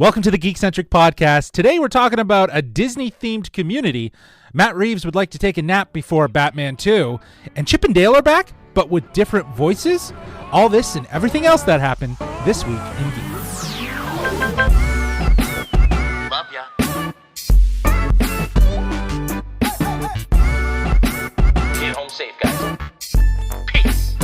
Welcome to the Geekcentric podcast. Today we're talking about a Disney-themed community. Matt Reeves would like to take a nap before Batman 2. And Chip and Dale are back, but with different voices. All this and everything else that happened this week in Geek. Love ya. Get home safe, guys. Peace.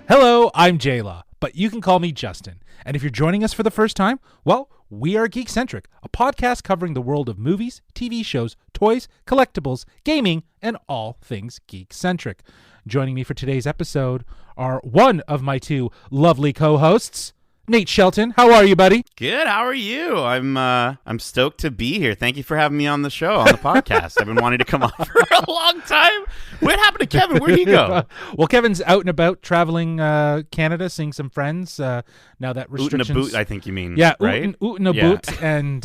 Hello, I'm Jayla, but you can call me Justin. And if you're joining us for the first time, well, we are Geekcentric, a podcast covering the world of movies, TV shows, toys, collectibles, gaming, and all things geek-centric. Joining me for today's episode are one of my two lovely co-hosts, Nate Shelton. How are you, buddy? Good. How are you? I'm stoked to be here. Thank you for having me on the show, on the podcast. I've been wanting to come on for a long time. What happened to Kevin? Where'd he go? Well, Kevin's out and about traveling Canada, seeing some friends. Now that restrictions... Oot in a boot, I think you mean. Yeah, right? Oot in a boot. And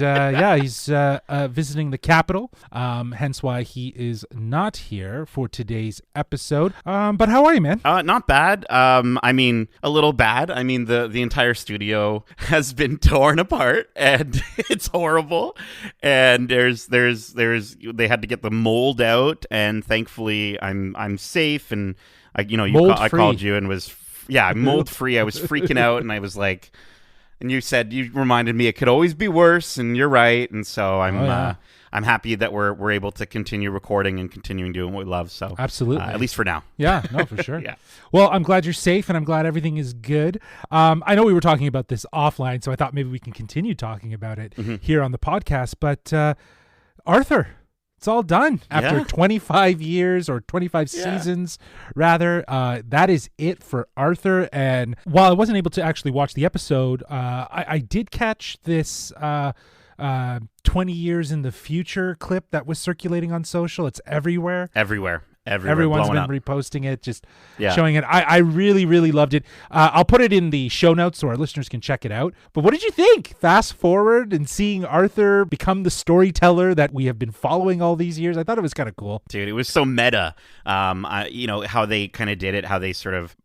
he's visiting the capital, hence why he is not here for today's episode. But how are you, man? Not bad. I mean, a little bad. I mean, the entire studio has been torn apart, and it's horrible. And they had to get the mold out, and thankfully I'm safe. And I called you and was mold free. I was freaking out, and I was like, and you reminded me it could always be worse, and you're right. And so I'm happy that we're able to continue recording and continuing doing what we love. So absolutely, at least for now. Yeah, no, for sure. Yeah. Well, I'm glad you're safe, and I'm glad everything is good. I know we were talking about this offline, so I thought maybe we can continue talking about it here on the podcast. But Arthur, it's all done after 25 years or 25 seasons, rather. That is it for Arthur. And while I wasn't able to actually watch the episode, I did catch this 20 years in the future clip that was circulating on social. It's everywhere. Everyone's been reposting it, just showing it. I really, really loved it. I'll put it in the show notes so our listeners can check it out. But what did you think? Fast forward and seeing Arthur become the storyteller that we have been following all these years. I thought it was kind of cool. Dude, it was so meta. How they kind of did it, how they sort of,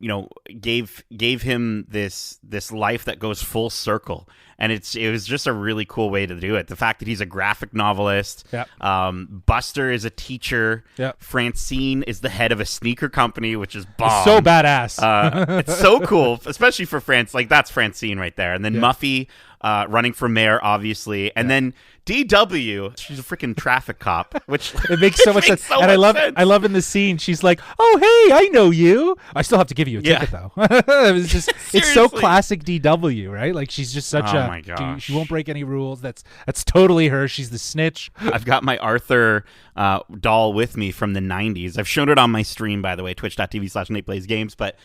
gave him this life that goes full circle. And it was just a really cool way to do it. The fact that he's a graphic novelist, Buster is a teacher, Francine is the head of a sneaker company, which is bomb. It's so badass. It's so cool, especially for that's Francine right there. And then Muffy running for mayor, obviously, and then DW, she's a freaking traffic cop, which it makes so much sense. So and much I love in the scene, she's like, "Oh, hey, I know you." I still have to give you a ticket though. It was just it's so classic DW, right? Like she's just such my gosh. She won't break any rules. That's totally her. She's the snitch. I've got my Arthur doll with me from the 90s. I've shown it on my stream, by the way, twitch.tv/NatePlaysGames. But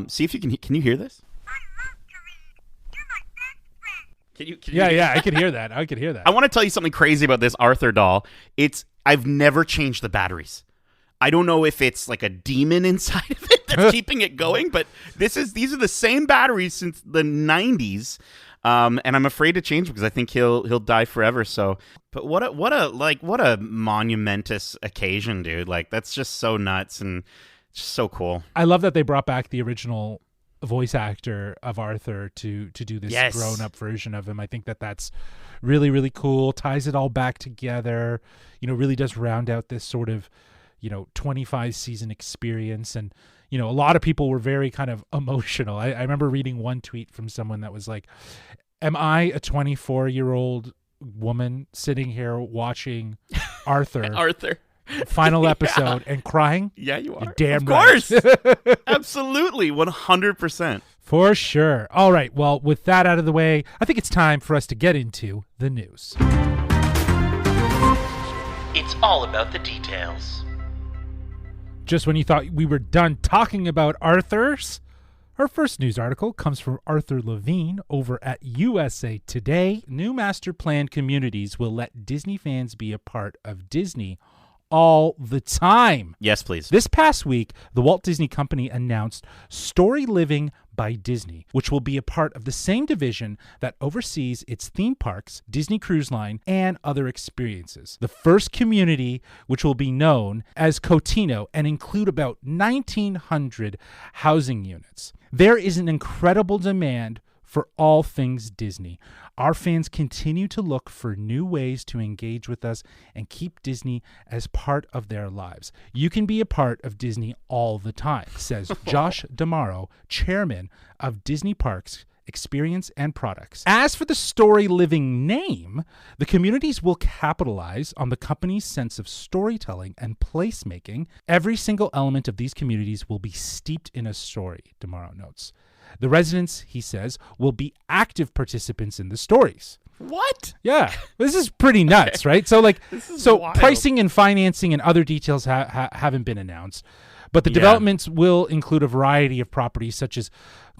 see if you can you hear this? Can you I could hear that. I want to tell you something crazy about this Arthur doll. I've never changed the batteries. I don't know if it's like a demon inside of it that's keeping it going, but these are the same batteries since the 90s. And I'm afraid to change because I think he'll die forever. So, but what a monumentous occasion, dude. Like that's just so nuts and just so cool. I love that they brought back the original voice actor of Arthur to do this grown-up version of him. I think that's really, really cool. Ties it all back together. Really does round out this sort of 25 season experience. And a lot of people were very kind of emotional. I remember reading one tweet from someone that was like, "Am I a 24-year-old woman sitting here watching Arthur final episode and crying?" Yeah, you are. You're damn of right. Course. Absolutely. 100%. For sure. All right. Well, with that out of the way, I think it's time for us to get into the news. It's all about the details. Just when you thought we were done talking about Arthur's, our first news article comes from Arthur Levine over at USA Today. New master plan communities will let Disney fans be a part of Disney all the time. Yes, please. This past week, the Walt Disney Company announced Story Living by Disney, which will be a part of the same division that oversees its theme parks, Disney Cruise Line, and other experiences. The first community, which will be known as Cotino and include about 1,900 housing units. There is an incredible demand for all things Disney. Our fans continue to look for new ways to engage with us and keep Disney as part of their lives. You can be a part of Disney all the time, says Josh D'Amaro, chairman of Disney Parks Experience and Products. As for the Story Living name, the communities will capitalize on the company's sense of storytelling and placemaking. Every single element of these communities will be steeped in a story, D'Amaro notes. The residents, he says, will be active participants in the stories. What? Yeah, this is pretty nuts, right? So, wild. Pricing and financing and other details haven't been announced, but the developments will include a variety of properties such as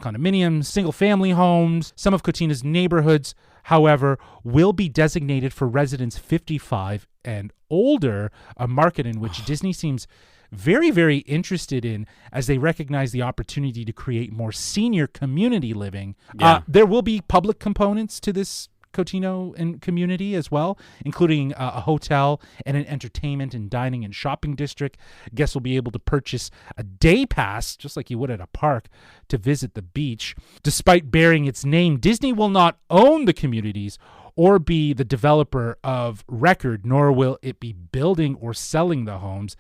condominiums, single-family homes. Some of Cotino's neighborhoods, however, will be designated for residents 55 and older, a market in which Disney seems very, very interested in as they recognize the opportunity to create more senior community living. Yeah. There will be public components to this Cotino and community as well, including a hotel and an entertainment and dining and shopping district. Guests will be able to purchase a day pass, just like you would at a park, to visit the beach. Despite bearing its name, Disney will not own the communities or be the developer of record, nor will it be building or selling the homes.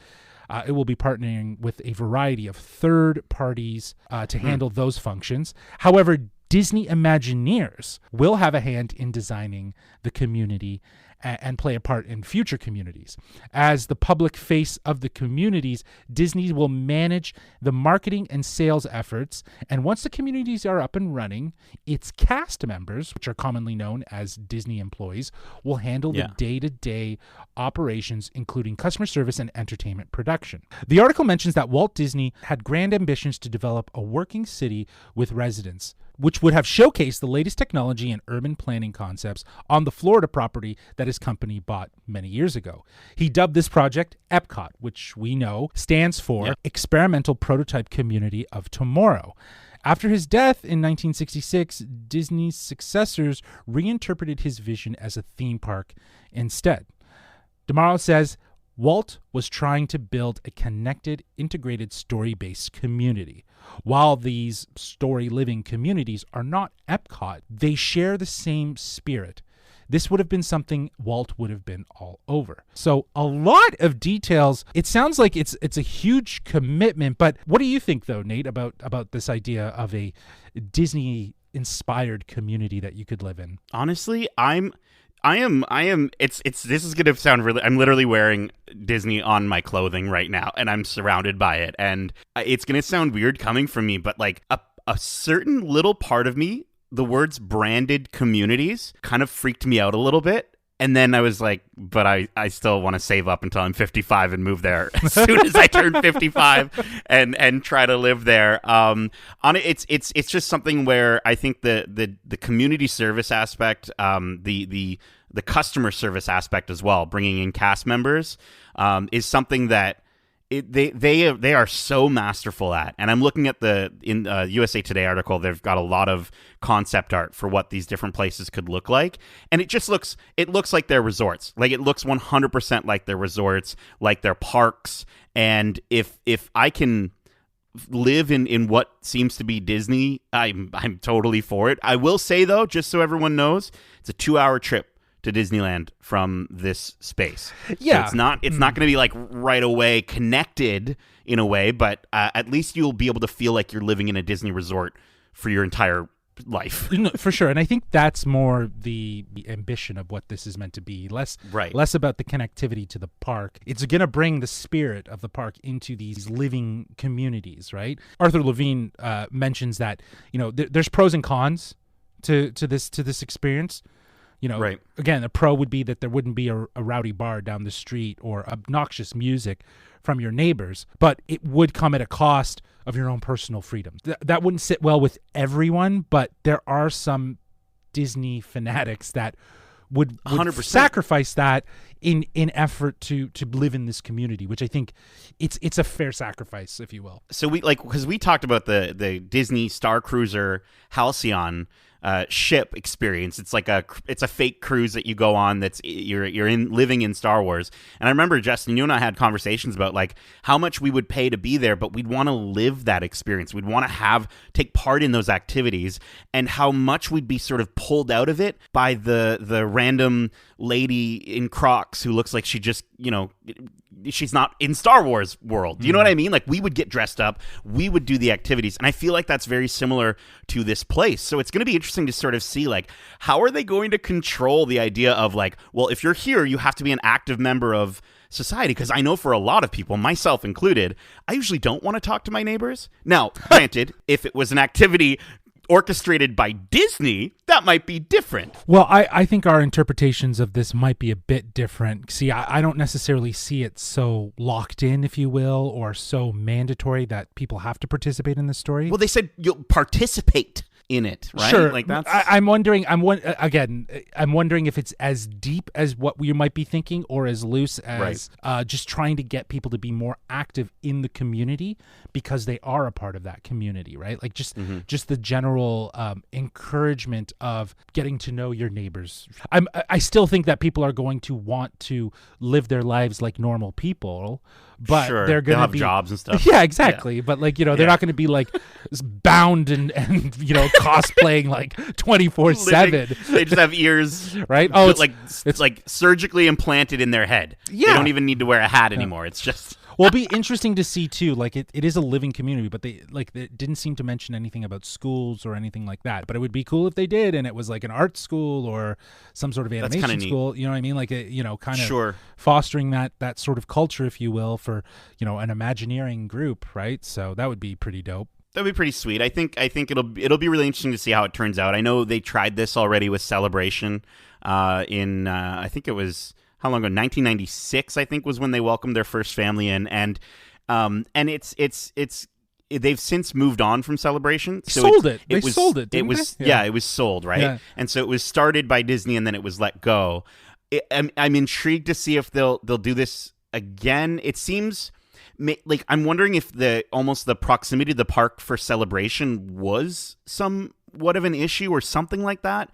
It will be partnering with a variety of third parties to handle those functions. However, Disney Imagineers will have a hand in designing the community and play a part in future communities. As the public face of the communities, Disney will manage the marketing and sales efforts. And once the communities are up and running, its cast members, which are commonly known as Disney employees, will handle the day-to-day operations, including customer service and entertainment production. The article mentions that Walt Disney had grand ambitions to develop a working city with residents, which would have showcased the latest technology and urban planning concepts on the Florida property that his company bought many years ago. He dubbed this project Epcot, which we know stands for Experimental Prototype Community of Tomorrow. After his death in 1966, Disney's successors reinterpreted his vision as a theme park instead. D'Amaro says, Walt was trying to build a connected, integrated, story-based community. While these story-living communities are not Epcot, they share the same spirit. This would have been something Walt would have been all over. So a lot of details. It sounds like it's a huge commitment, but what do you think, though, Nate, about this idea of a Disney-inspired community that you could live in? Honestly, I am this is going to sound really, I'm literally wearing Disney on my clothing right now and I'm surrounded by it, and it's going to sound weird coming from me, but like a certain little part of me, the words branded communities kind of freaked me out a little bit. And then I was like, but I still want to save up until I'm 55 and move there as soon as I turn 55 and try to live there. It's just something where I think the community service aspect, the customer service aspect as well, bringing in cast members, is something that they are so masterful at. And I'm looking at in USA Today article, they've got a lot of concept art for what these different places could look like, and it looks like their resorts. Like, it looks 100% like their resorts, like their parks. And if I can live in what seems to be Disney, I'm totally for it. I will say, though, just so everyone knows, it's a 2-hour trip to Disneyland from this space. Yeah. So it's not going to be like right away connected in a way, but at least you'll be able to feel like you're living in a Disney resort for your entire life. No, for sure. And I think that's more the ambition of what this is meant to be. Less about the connectivity to the park. It's going to bring the spirit of the park into these living communities, right? Arthur Levine mentions that, there's pros and cons to this experience. Again, a pro would be that there wouldn't be a rowdy bar down the street or obnoxious music from your neighbors, but it would come at a cost of your own personal freedom. That wouldn't sit well with everyone, but there are some Disney fanatics that would 100%. sacrifice that in effort to live in this community, which I think it's a fair sacrifice, if you will. So because we talked about the Disney Star Cruiser Halcyon ship experience. It's a fake cruise that you go on. You're living in Star Wars. And I remember, Justin, you and I had conversations about like how much we would pay to be there, but we'd want to live that experience. We'd want to take part in those activities, and how much we'd be sort of pulled out of it by the random lady in Crocs who looks like she just, she's not in Star Wars world. You know what I mean? Like, we would get dressed up, we would do the activities, and I feel like that's very similar to this place. So it's going to be interesting to sort of see, like, how are they going to control the idea of, like, well, if you're here, you have to be an active member of society? Because I know for a lot of people, myself included, I usually don't want to talk to my neighbors. Now, granted, if it was an activity orchestrated by Disney, that might be different. Well, I think our interpretations of this might be a bit different. See, I don't necessarily see it so locked in, if you will, or so mandatory that people have to participate in the story. Well, they said you'll participate in it, right? Sure. Like, that's... I'm wondering. I'm wondering if it's as deep as what you might be thinking, or as loose as just trying to get people to be more active in the community because they are a part of that community, right? Like just the general encouragement of getting to know your neighbors. I still think that people are going to want to live their lives like normal people, but they're going to have jobs and stuff. Yeah, exactly. Yeah. But like, they're not going to be like bound and cosplaying like 24/7. They just have ears, right? Oh, it's like surgically implanted in their head. Yeah, they don't even need to wear a hat anymore. It's just... Well, it'll be interesting to see too. Like it is a living community, but they didn't seem to mention anything about schools or anything like that. But it would be cool if they did, and it was like an art school or some sort of animation school. You know what I mean? Like kind of fostering that sort of culture, if you will, for an Imagineering group, right? So that would be pretty dope. That'd be pretty sweet. I think it'll be really interesting to see how it turns out. I know they tried this already with Celebration in I think it was, how long ago? 1996, I think, was when they welcomed their first family in, and it's they've since moved on from Celebration. So sold it. They sold it. It was it was sold, right? Yeah. And so it was started by Disney, and then it was let go. I'm intrigued to see if they'll do this again. It seems like, I'm wondering if the proximity to the park for Celebration was somewhat of an issue or something like that.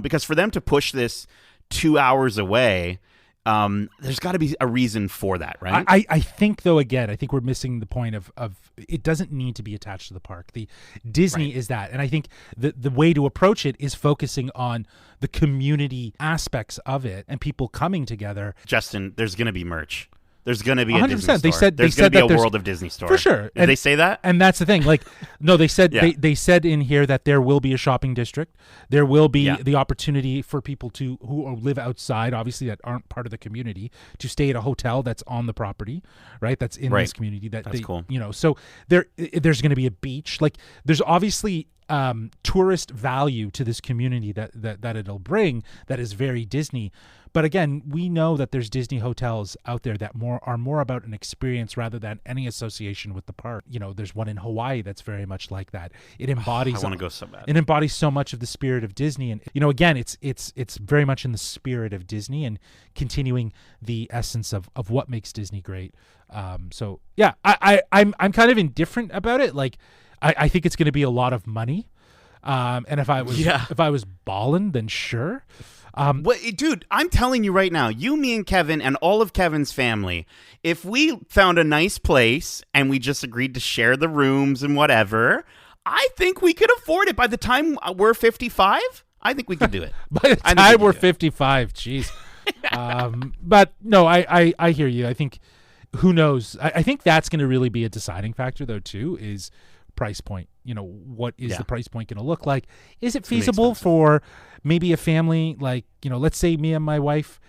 Because for them to push this 2 hours away, there's got to be a reason for that, right? I think, though, again, I think we're missing the point of it doesn't need to be attached to the park. The Disney is that. And I think the way to approach it is focusing on the community aspects of it and people coming together. Justin, there's going to be merch. There's going to be a 100%. Disney store. There's going to be a World of Disney store. For sure. Did they say that? And that's the thing. Like, no, they said they said in here that there will be a shopping district. There will be the opportunity for people who live outside, obviously, that aren't part of the community, to stay at a hotel that's on the property, right? That's in this community. That's cool. So there's going to be a beach. Like, there's obviously tourist value to this community that it'll bring that is very Disney. But again, we know that there's Disney hotels out there that are more about an experience rather than any association with the park. There's one in Hawaii that's very much like that. It embodies. I want to go so bad. It embodies so much of the spirit of Disney, and again, it's very much in the spirit of Disney and continuing the essence of what makes Disney great. So yeah, I'm kind of indifferent about it. Like, I think it's going to be a lot of money, and if I was balling, then sure. Dude, I'm telling you right now, you, me, and Kevin, and all of Kevin's family, if we found a nice place and we just agreed to share the rooms and whatever, I think we could afford it. By the time we're 55, I think we could do it. By the time we're 55, jeez. But no, I hear you. I think, who knows? I think that's going to really be a deciding factor, though, too, is price point. What is the price point going to look like? Is it feasible for maybe a family, like, let's say me and my wife,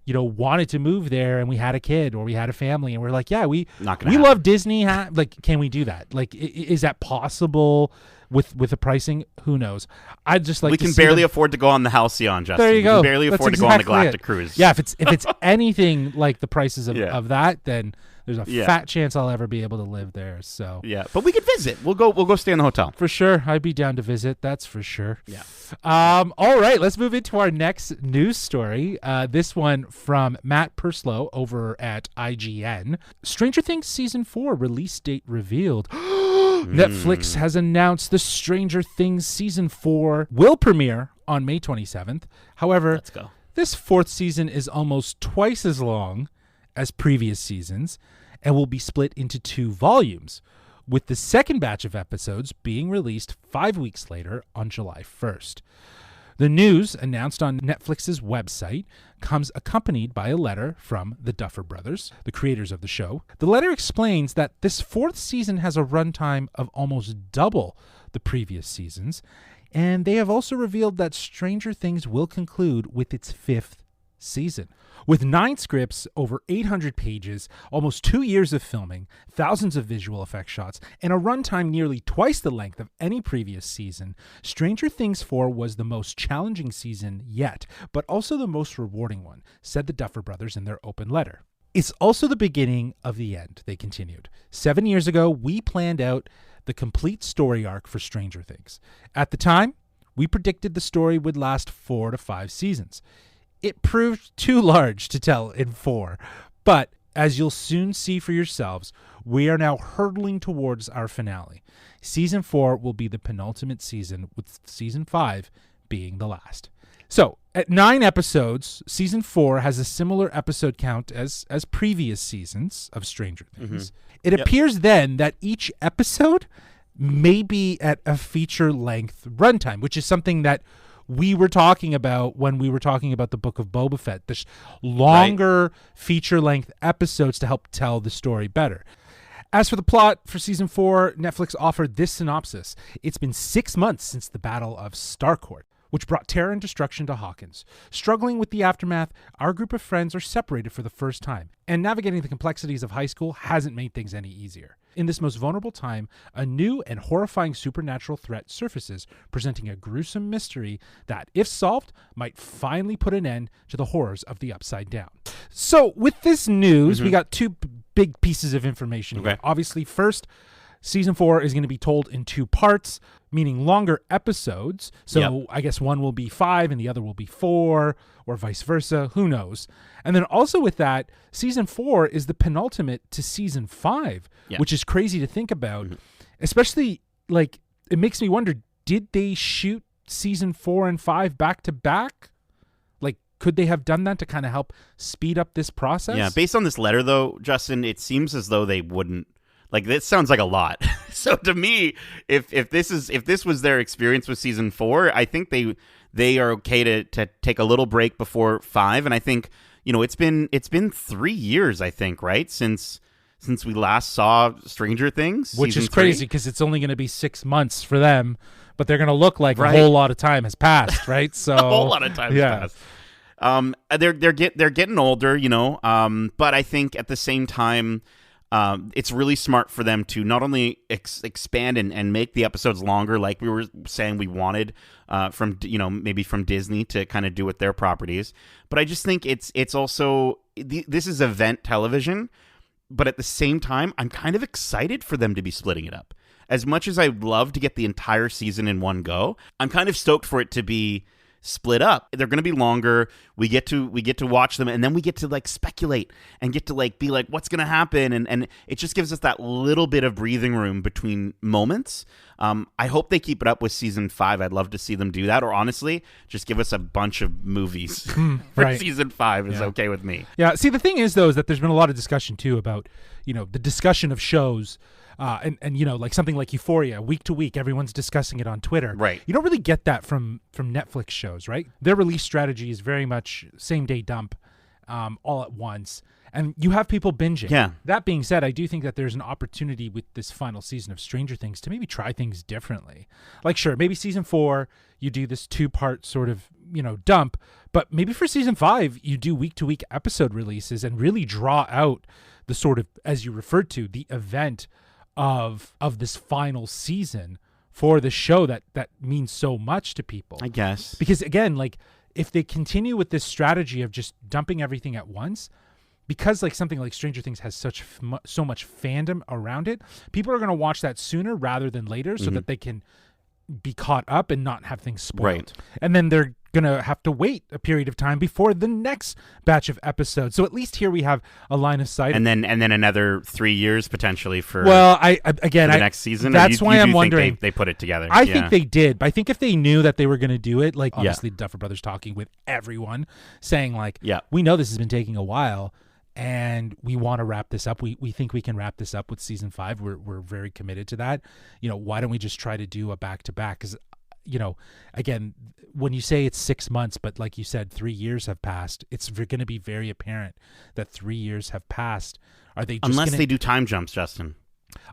wanted to move there and we had a kid or we had a family and we're like, yeah, we love Disney. Like, can we do that? Like, is that possible with the pricing? Who knows? I'd just like we can barely afford to go on the Halcyon, Justin. There you go. We can barely afford to go on the Galactic Cruise. Yeah, if it's anything like the prices of that, then There's a fat chance I'll ever be able to live there. So yeah, but we could visit. We'll go stay in the hotel for sure. I'd be down to visit. That's for sure. Yeah. All right, let's move into our next news story. This one from Matt Purslow over at IGN. Stranger Things Season 4 release date revealed. Netflix has announced the Stranger Things Season 4 will premiere on May 27th. However, Let's go. This 4th season is almost twice as long as previous seasons and will be split into 2 volumes, with the second batch of episodes being released 5 weeks later on July 1st. The news, announced on Netflix's website, comes accompanied by a letter from the Duffer Brothers, the creators of the show. The letter explains that this 4th season has a runtime of almost double the previous seasons, and they have also revealed that Stranger Things will conclude with its 5th season. With 9 scripts, over 800 pages, almost 2 years of filming, thousands of visual effects shots, and a runtime nearly twice the length of any previous season, Stranger Things 4 was the most challenging season yet, but also the most rewarding one, said the Duffer Brothers in their open letter. It's also the beginning of the end, they continued. 7 years ago, we planned out the complete story arc for Stranger Things. At the time, we predicted the story would last 4 to 5 seasons. It proved too large to tell in 4, but as you'll soon see for yourselves, we are now hurtling towards our finale. Season 4 will be the penultimate season, with Season 5 being the last. So, at 9 episodes, Season 4 has a similar episode count as previous seasons of Stranger Things. Mm-hmm. It appears then that each episode may be at a feature-length runtime, which is something that we were talking about when we were talking about the Book of Boba Fett. There's longer feature-length episodes to help tell the story better. As for the plot for Season 4, Netflix offered this synopsis. It's been 6 months since the Battle of Starcourt, which brought terror and destruction to Hawkins. Struggling with the aftermath, our group of friends are separated for the first time, and navigating the complexities of high school hasn't made things any easier. In this most vulnerable time, a new and horrifying supernatural threat surfaces, presenting a gruesome mystery that, if solved, might finally put an end to the horrors of the Upside Down. So, with this news, we got 2 big pieces of information here. Obviously, first, Season 4 is going to be told in 2 parts, meaning longer episodes. So I guess one will be 5 and the other will be 4, or vice versa. Who knows? And then also with that, Season 4 is the penultimate to Season 5, which is crazy to think about. Especially, like, it makes me wonder, did they shoot Season 4 and 5 back to back? Like, could they have done that to kind of help speed up this process? Yeah, based on this letter, though, Justin, it seems as though they wouldn't. Like, this sounds like a lot. So to me, if this was their experience with Season 4, I think they are okay to take a little break before 5. And I think, it's been 3 years, I think, right, since we last saw Stranger Things, which is crazy because it's only going to be 6 months for them, but they're going to look like a whole lot of time has passed, right? So a whole lot of time has passed. They're getting older, but I think at the same time, it's really smart for them to not only expand and make the episodes longer, like we were saying we wanted from maybe from Disney to kind of do with their properties, but I just think it's also this is event television, but at the same time I'm kind of excited for them to be splitting it up. As much as I'd love to get the entire season in one go, I'm kind of stoked for it to be split up. They're going to be longer. We get to watch them, and then we get to like speculate and get to like be like, what's going to happen, and it just gives us that little bit of breathing room between moments. I hope they keep it up with Season 5. I'd love to see them do that, or honestly, just give us a bunch of movies for Season 5 is okay with me. Yeah. See, the thing is though, is that there's been a lot of discussion too about the discussion of shows. And like something like Euphoria, week to week, everyone's discussing it on Twitter. Right. You don't really get that from Netflix shows, right? Their release strategy is very much same day dump, all at once, and you have people binging. Yeah. That being said, I do think that there's an opportunity with this final season of Stranger Things to maybe try things differently. Like, sure, maybe Season 4 you do this 2-part sort of dump, but maybe for Season 5 you do week to week episode releases and really draw out the sort of, as you referred to, the event of this final season for the show that means so much to people, I guess. Because again, like if they continue with this strategy of just dumping everything at once, because like something like Stranger Things has so much fandom around it, people are going to watch that sooner rather than later so that they can be caught up and not have things spoiled. Right. And then they're going to have to wait a period of time before the next batch of episodes. So at least here we have a line of sight. And then another 3 years potentially for the next season. That's why I'm wondering. They put it together. I think they did. But I think if they knew that they were going to do it, like obviously Duffer Brothers talking with everyone saying like, we know this has been taking a while and we want to wrap this up. We think we can wrap this up with season 5. We're very committed to that. Why don't we just try to do a back-to-back? Because, again, when you say it's 6 months, but like you said, 3 years have passed, it's going to be very apparent that 3 years have passed. Are they just unless they do time jumps, Justin?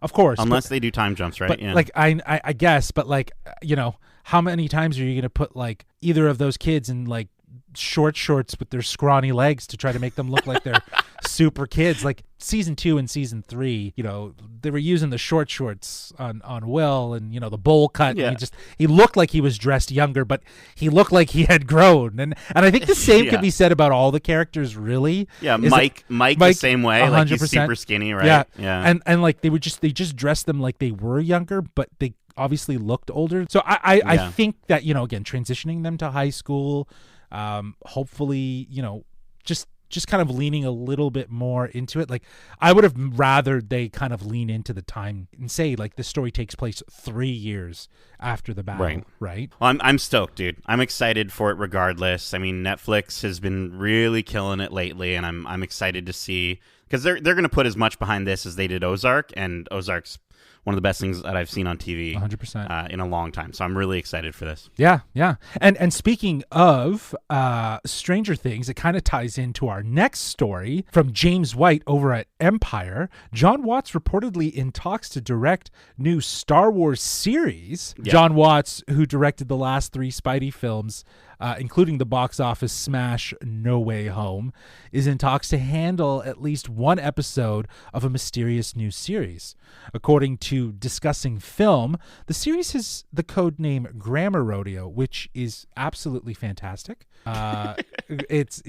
Of course. Unless they do time jumps, right? But like I guess, but like, how many times are you going to put like either of those kids in like shorts with their scrawny legs to try to make them look like they're super kids? Like season 2 and season 3, they were using the shorts on Will, and the bowl cut. Yeah. And he looked like he was dressed younger, but he looked like he had grown. And I think the same could be said about all the characters, really. Yeah, Mike the same way. 100%. Like he's super skinny, right? Yeah. And like they just dressed them like they were younger, but they obviously looked older. So I think that, again, transitioning them to high school, hopefully, just kind of leaning a little bit more into it. Like I would have rather they kind of lean into the time and say like the story takes place 3 years after the battle, right? Well, I'm stoked, dude. I'm excited for it regardless. I mean, Netflix has been really killing it lately, and I'm excited to see, because they're going to put as much behind this as they did Ozark, and Ozark's one of the best things that I've seen on TV 100% in a long time. So I'm really excited for this. Yeah. And speaking of Stranger Things, it kind of ties into our next story from James White over at Empire. John Watts reportedly in talks to direct new Star Wars series. Yeah. John Watts, who directed the last 3 Spidey films, including the box office smash No Way Home, is in talks to handle at least one episode of a mysterious new series. According to Discussing Film, the series has the code name Grammar Rodeo, which is absolutely fantastic. Do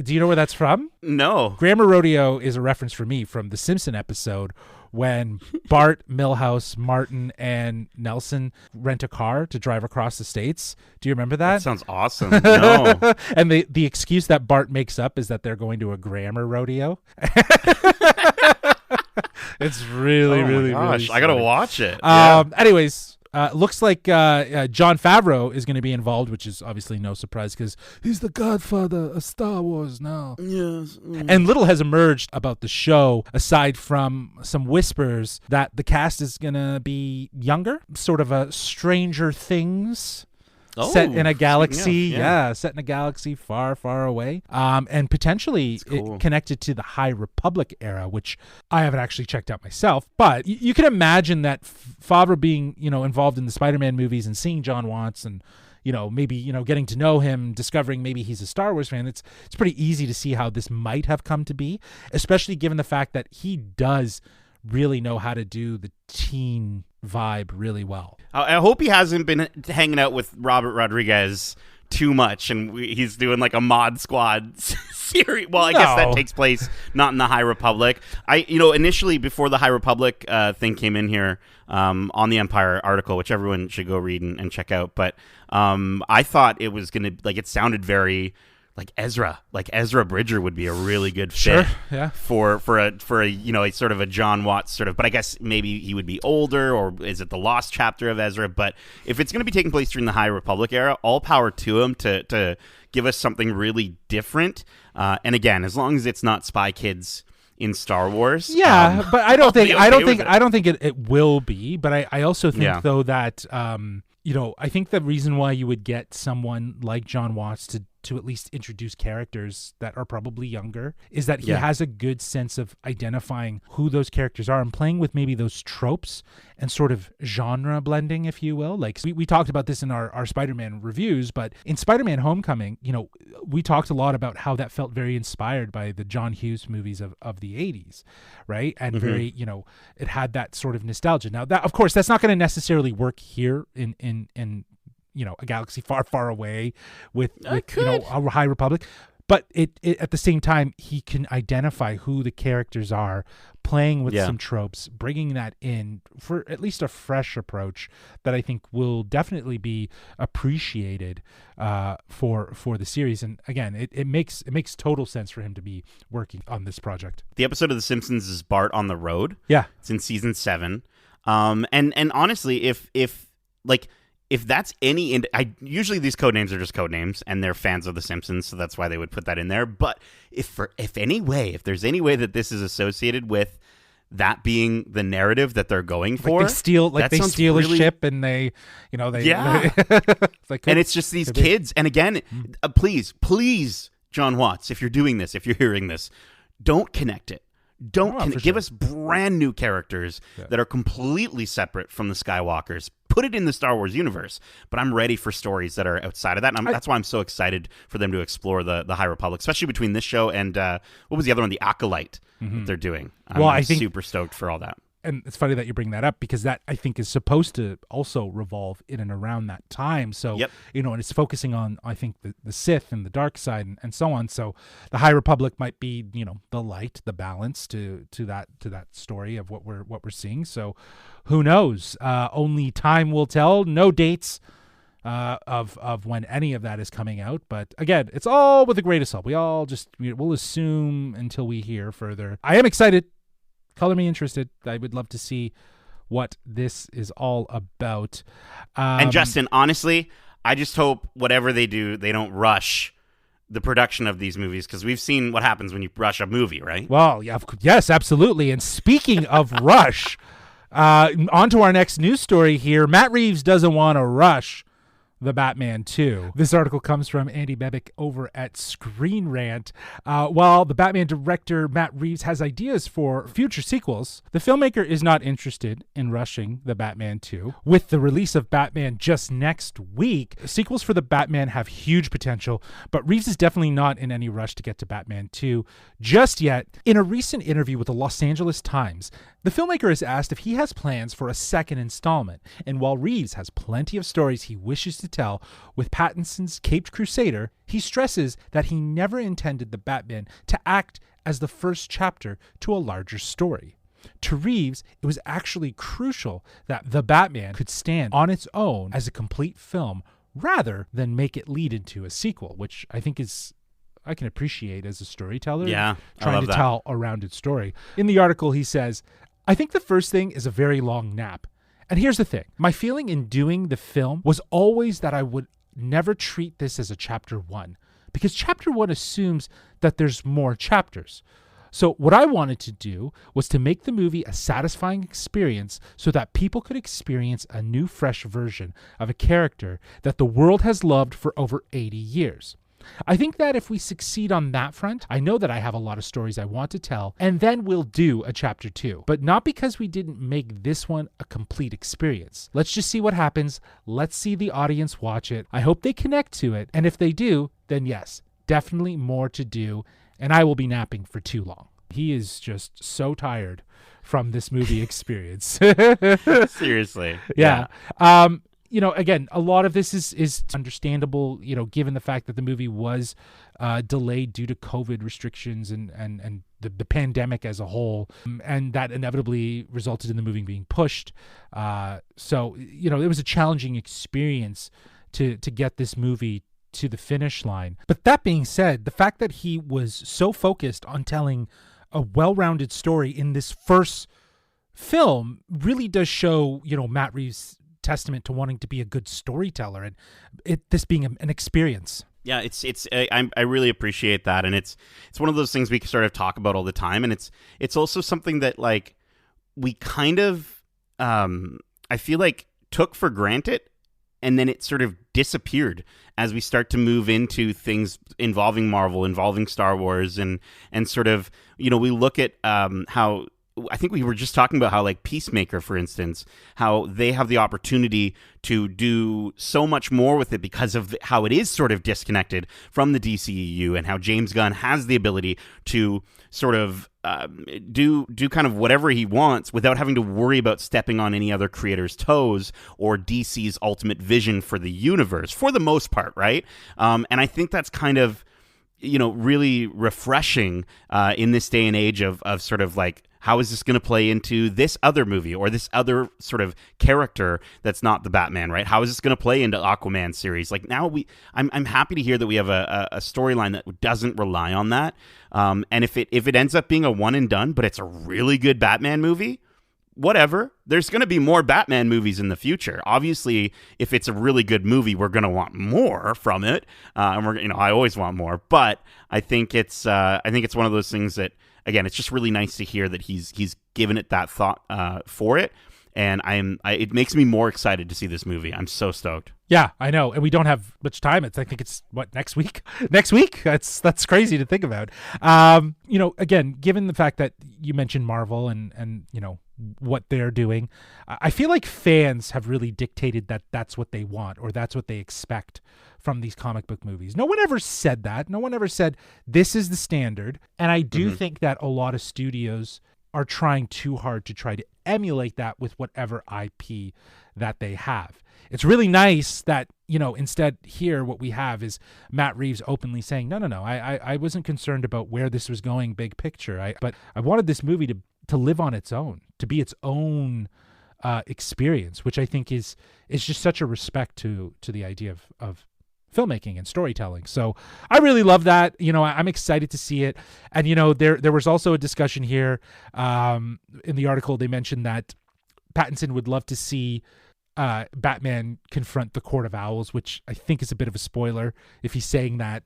you know where that's from? No. Grammar Rodeo is a reference for me from the Simpson episode when Bart, Milhouse, Martin, and Nelson rent a car to drive across the states. Do you remember that? That sounds awesome. No. And the excuse that Bart makes up is that they're going to a grammar rodeo. It's really, really, really I gotta watch it. Anyways, looks like Jon Favreau is going to be involved, which is obviously no surprise because he's the godfather of Star Wars now. Yes. And little has emerged about the show, aside from some whispers that the cast is going to be younger, sort of a Stranger Things. Set in a galaxy, set in a galaxy far, far away, and potentially connected to the High Republic era, which I haven't actually checked out myself. But you can imagine that Favreau being, involved in the Spider-Man movies and seeing John Watts and, maybe, getting to know him, discovering maybe he's a Star Wars fan. It's pretty easy to see how this might have come to be, especially given the fact that he does really know how to do the teen vibe really well. I hope he hasn't been hanging out with Robert Rodriguez too much and he's doing like a Mod Squad series. Well, I guess that takes place not in the High Republic. Initially before the High Republic thing came in here on the Empire article, which everyone should go read and check out, but I thought it was going to, like, it sounded very like Ezra Bridger would be a really good fit for a sort of a John Watts sort of, but I guess maybe he would be older, or is it the lost chapter of Ezra? But if it's going to be taking place during the High Republic era, all power to him to give us something really different. And again, as long as it's not Spy Kids in Star Wars. Yeah, but I don't think it will be, but I also think though that I think the reason why you would get someone like John Watts to at least introduce characters that are probably younger is that he has a good sense of identifying who those characters are and playing with maybe those tropes and sort of genre blending, if you will. Like we talked about this in our Spider-Man reviews, but in Spider-Man Homecoming, we talked a lot about how that felt very inspired by the John Hughes movies of the 80s, right? And very, it had that sort of nostalgia. Now, that, of course, that's not going to necessarily work here in a galaxy far, far away with a High Republic. but it at the same time, he can identify who the characters are, playing with some tropes, bringing that in for at least a fresh approach that I think will definitely be appreciated for the series. And again, it makes total sense for him to be working on this project. The episode of The Simpsons is Bart on the Road. Yeah, it's in season 7. And honestly, if that's any, usually these code names are just code names, and they're fans of The Simpsons, so that's why they would put that in there. But if there's any way that this is associated with that being the narrative that they're going for, they steal a ship and they and it's just these kids. And again, please, John Watts, if you're doing this, if you're hearing this, don't connect it. Give us brand new characters that are completely separate from the Skywalkers. Put it in the Star Wars universe, but I'm ready for stories that are outside of that. And that's why I'm so excited for them to explore the High Republic, especially between this show and what was the other one, the Acolyte that they're doing. I think super stoked for all that. And it's funny that you bring that up, because that, I think, is supposed to also revolve in and around that time. So, and it's focusing on, I think, the Sith and the dark side and so on. So the High Republic might be, the light, the balance to that story of what we're seeing. So who knows? Only time will tell. No dates of when any of that is coming out. But again, it's all with a grain of salt. We'll assume until we hear further. I am excited. Color me interested. I would love to see what this is all about. And Justin, honestly, I just hope whatever they do, they don't rush the production of these movies, because we've seen what happens when you rush a movie, right? Well, yes, absolutely. And speaking of rush, on to our next news story here. Matt Reeves doesn't want to rush The Batman 2. This article comes from Andy Bebick over at Screen Rant. While the Batman director Matt Reeves has ideas for future sequels, the filmmaker is not interested in rushing The Batman 2. With the release of Batman just next week, sequels for The Batman have huge potential, but Reeves is definitely not in any rush to get to Batman 2 just yet. In a recent interview with the Los Angeles Times, the filmmaker is asked if he has plans for a second installment, and while Reeves has plenty of stories he wishes to tell with Pattinson's Caped Crusader, he stresses that he never intended the Batman to act as the first chapter to a larger story. To Reeves, it was actually crucial that The Batman could stand on its own as a complete film rather than make it lead into a sequel, which I think I can appreciate as a storyteller. Yeah, trying to tell a rounded story. In the article, he says, "I think the first thing is a very long nap. And here's the thing. My feeling in doing the film was always that I would never treat this as a chapter 1, because chapter 1 assumes that there's more chapters. So what I wanted to do was to make the movie a satisfying experience so that people could experience a new, fresh version of a character that the world has loved for over 80 years. I think that if we succeed on that front, I know that I have a lot of stories I want to tell, and then we'll do a chapter 2. But not because we didn't make this one a complete experience. Let's just see what happens. Let's see the audience watch it. I hope they connect to it. And if they do, then yes, definitely more to do, and I will be napping for too long." He is just so tired from this movie experience. Seriously. Yeah. Again, a lot of this is understandable, given the fact that the movie was delayed due to COVID restrictions and the pandemic as a whole, and that inevitably resulted in the movie being pushed. So it was a challenging experience to get this movie to the finish line. But that being said, the fact that he was so focused on telling a well-rounded story in this first film really does show, Matt Reeves' testament to wanting to be a good storyteller, and this being an experience. Yeah, I really appreciate that, and it's one of those things we sort of talk about all the time, and it's also something that we kind of I feel like took for granted, and then it sort of disappeared as we start to move into things involving Marvel, involving Star Wars, and sort of we look at how. I think we were just talking about how Peacemaker, for instance, how they have the opportunity to do so much more with it because of how it is sort of disconnected from the DCEU, and how James Gunn has the ability to sort of do kind of whatever he wants without having to worry about stepping on any other creator's toes or DC's ultimate vision for the universe, for the most part, right? And I think that's kind of really refreshing in this day and age of sort of like, how is this going to play into this other movie or this other sort of character that's not the Batman, right? How is this going to play into Aquaman series? Like now I'm happy to hear that we have a storyline that doesn't rely on that. And if it ends up being a one and done, but it's a really good Batman movie, whatever. There's going to be more Batman movies in the future. Obviously, if it's a really good movie, we're going to want more from it. And I always want more, but I think it's one of those things that, again, it's just really nice to hear that he's given it that thought for it, and it makes me more excited to see this movie. I'm so stoked. Yeah, I know, and we don't have much time. I think it's next week. Next week. That's crazy to think about. Again, given the fact that you mentioned Marvel and what they're doing, I feel like fans have really dictated that that's what they want or that's what they expect from these comic book movies. No one ever said that. No one ever said this is the standard. And I do think that a lot of studios are trying too hard to try to emulate that with whatever IP that they have. It's really nice that, instead here what we have is Matt Reeves openly saying, no, I wasn't concerned about where this was going big picture. But I wanted this movie to live on its own, to be its own experience, which I think is just such a respect to the idea of filmmaking and storytelling. So I really love that. I'm excited to see it. And, there was also a discussion here in the article. They mentioned that Pattinson would love to see Batman confront the Court of Owls, which I think is a bit of a spoiler if he's saying that,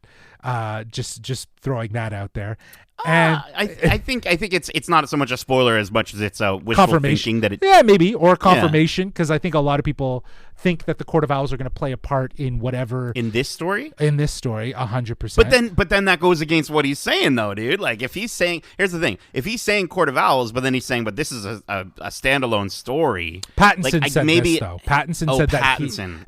just throwing that out there. And I think it's not so much a spoiler as much as it's a wishful thinking that maybe, or confirmation, because I think a lot of people think that the Court of Owls are going to play a part in whatever in this story. 100%. But then that goes against what he's saying, though, dude. Like if he's saying, here's the thing: if he's saying Court of Owls, but then he's saying, but this is a standalone story. Pattinson said this, though. Pattinson said that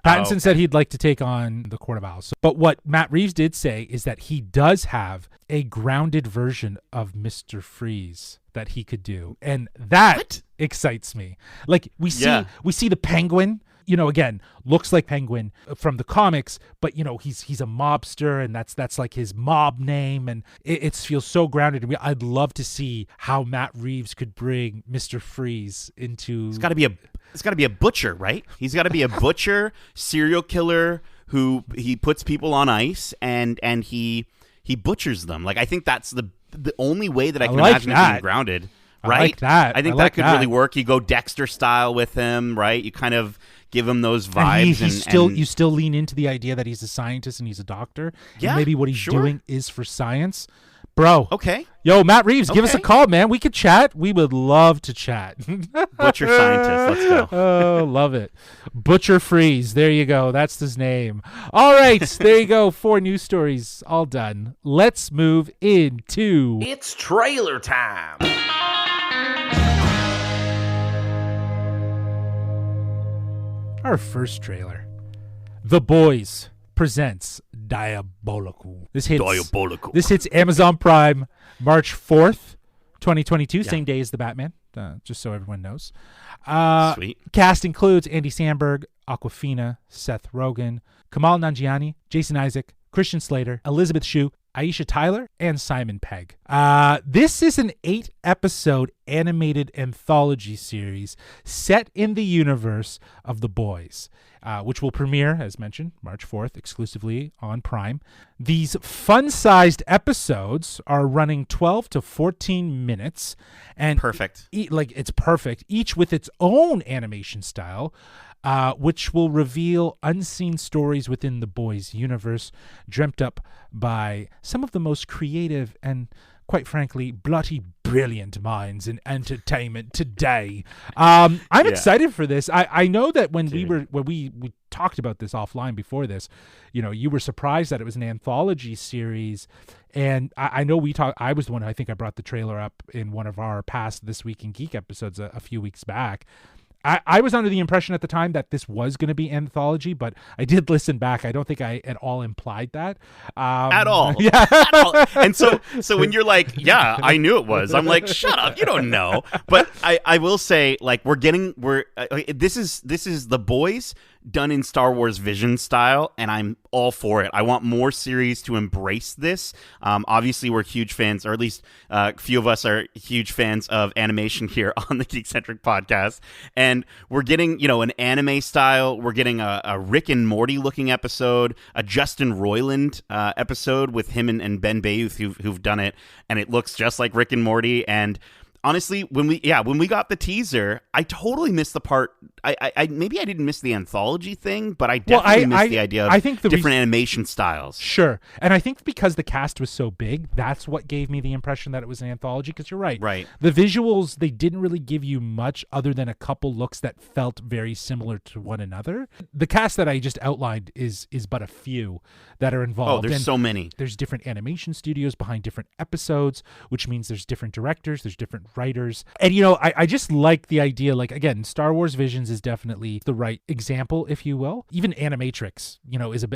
Pattinson said he'd like to take on the Court of Owls. But what Matt Reeves did say is that he does have a grounded version of Mr. Freeze that he could do, and that excites me. Like we see the Penguin, again, looks like Penguin from the comics, but he's a mobster, and that's like his mob name, and it feels so grounded. I'd love to see how Matt Reeves could bring Mr. Freeze into. It's got to be a butcher, right? He's got to be a butcher, serial killer who he puts people on ice and he butchers them. Like I think that's the only way that I can imagine it being grounded. Right? I like that. I think that could really work. You go Dexter style with him, right? You kind of give him those vibes. And you still lean into the idea that he's a scientist and he's a doctor. Yeah, and maybe what he's doing is for science. Bro. Okay. Yo, Matt Reeves, give us a call, man. We could chat. We would love to chat. Butcher scientist. Let's go. Oh, love it. Butcher Freeze. There you go. That's his name. All right. There you go. 4 news stories all done. Let's move into... It's trailer time. Our first trailer. The Boys presents Diabolical. This hits Amazon Prime March 4th, 2022, same day as the Batman, just so everyone knows. Sweet. Cast includes Andy Samberg, Awkwafina, Seth Rogen, Kamal Nanjiani, Jason Isaac, Christian Slater, Elizabeth Shue, Aisha Tyler, and Simon Pegg. This is an 8-episode animated anthology series set in the universe of The Boys, which will premiere, as mentioned, March 4th, exclusively on Prime. These fun-sized episodes are running 12 to 14 minutes. And perfect. It's perfect, each with its own animation style, which will reveal unseen stories within the Boys universe, dreamt up by some of the most creative and, quite frankly, bloody brilliant minds in entertainment today. I'm excited for this. I know that when we talked about this offline before this, you were surprised that it was an anthology series, and I know I was the one, I think I brought the trailer up in one of our past This Week in Geek episodes a few weeks back. I was under the impression at the time that this was going to be anthology, but I did listen back. I don't think I at all implied that. At all. Yeah. At all. And so when you're like, yeah, I knew it was, I'm like, shut up. You don't know. But I will say, like, this is The Boys done in Star Wars Vision style, and I'm all for it. I want more series to embrace this. Obviously, we're huge fans, or at least a few of us are huge fans of animation here on the Geekcentric podcast, and we're getting, an anime style. We're getting a Rick and Morty looking episode, a Justin Roiland episode with him and Ben Bayouth who've done it, and it looks just like Rick and Morty. And honestly, when we got the teaser, I totally missed the part. I maybe I didn't miss the anthology thing, but I definitely missed the idea of different animation styles. Sure, and I think because the cast was so big, that's what gave me the impression that it was an anthology. Because you're right, the visuals, they didn't really give you much other than a couple looks that felt very similar to one another. The cast that I just outlined is but a few that are involved. Oh, there's so many. There's different animation studios behind different episodes, which means there's different directors, there's different writers. And, I just like the idea, like, again, Star Wars Visions is definitely the right example, if you will. Even Animatrix,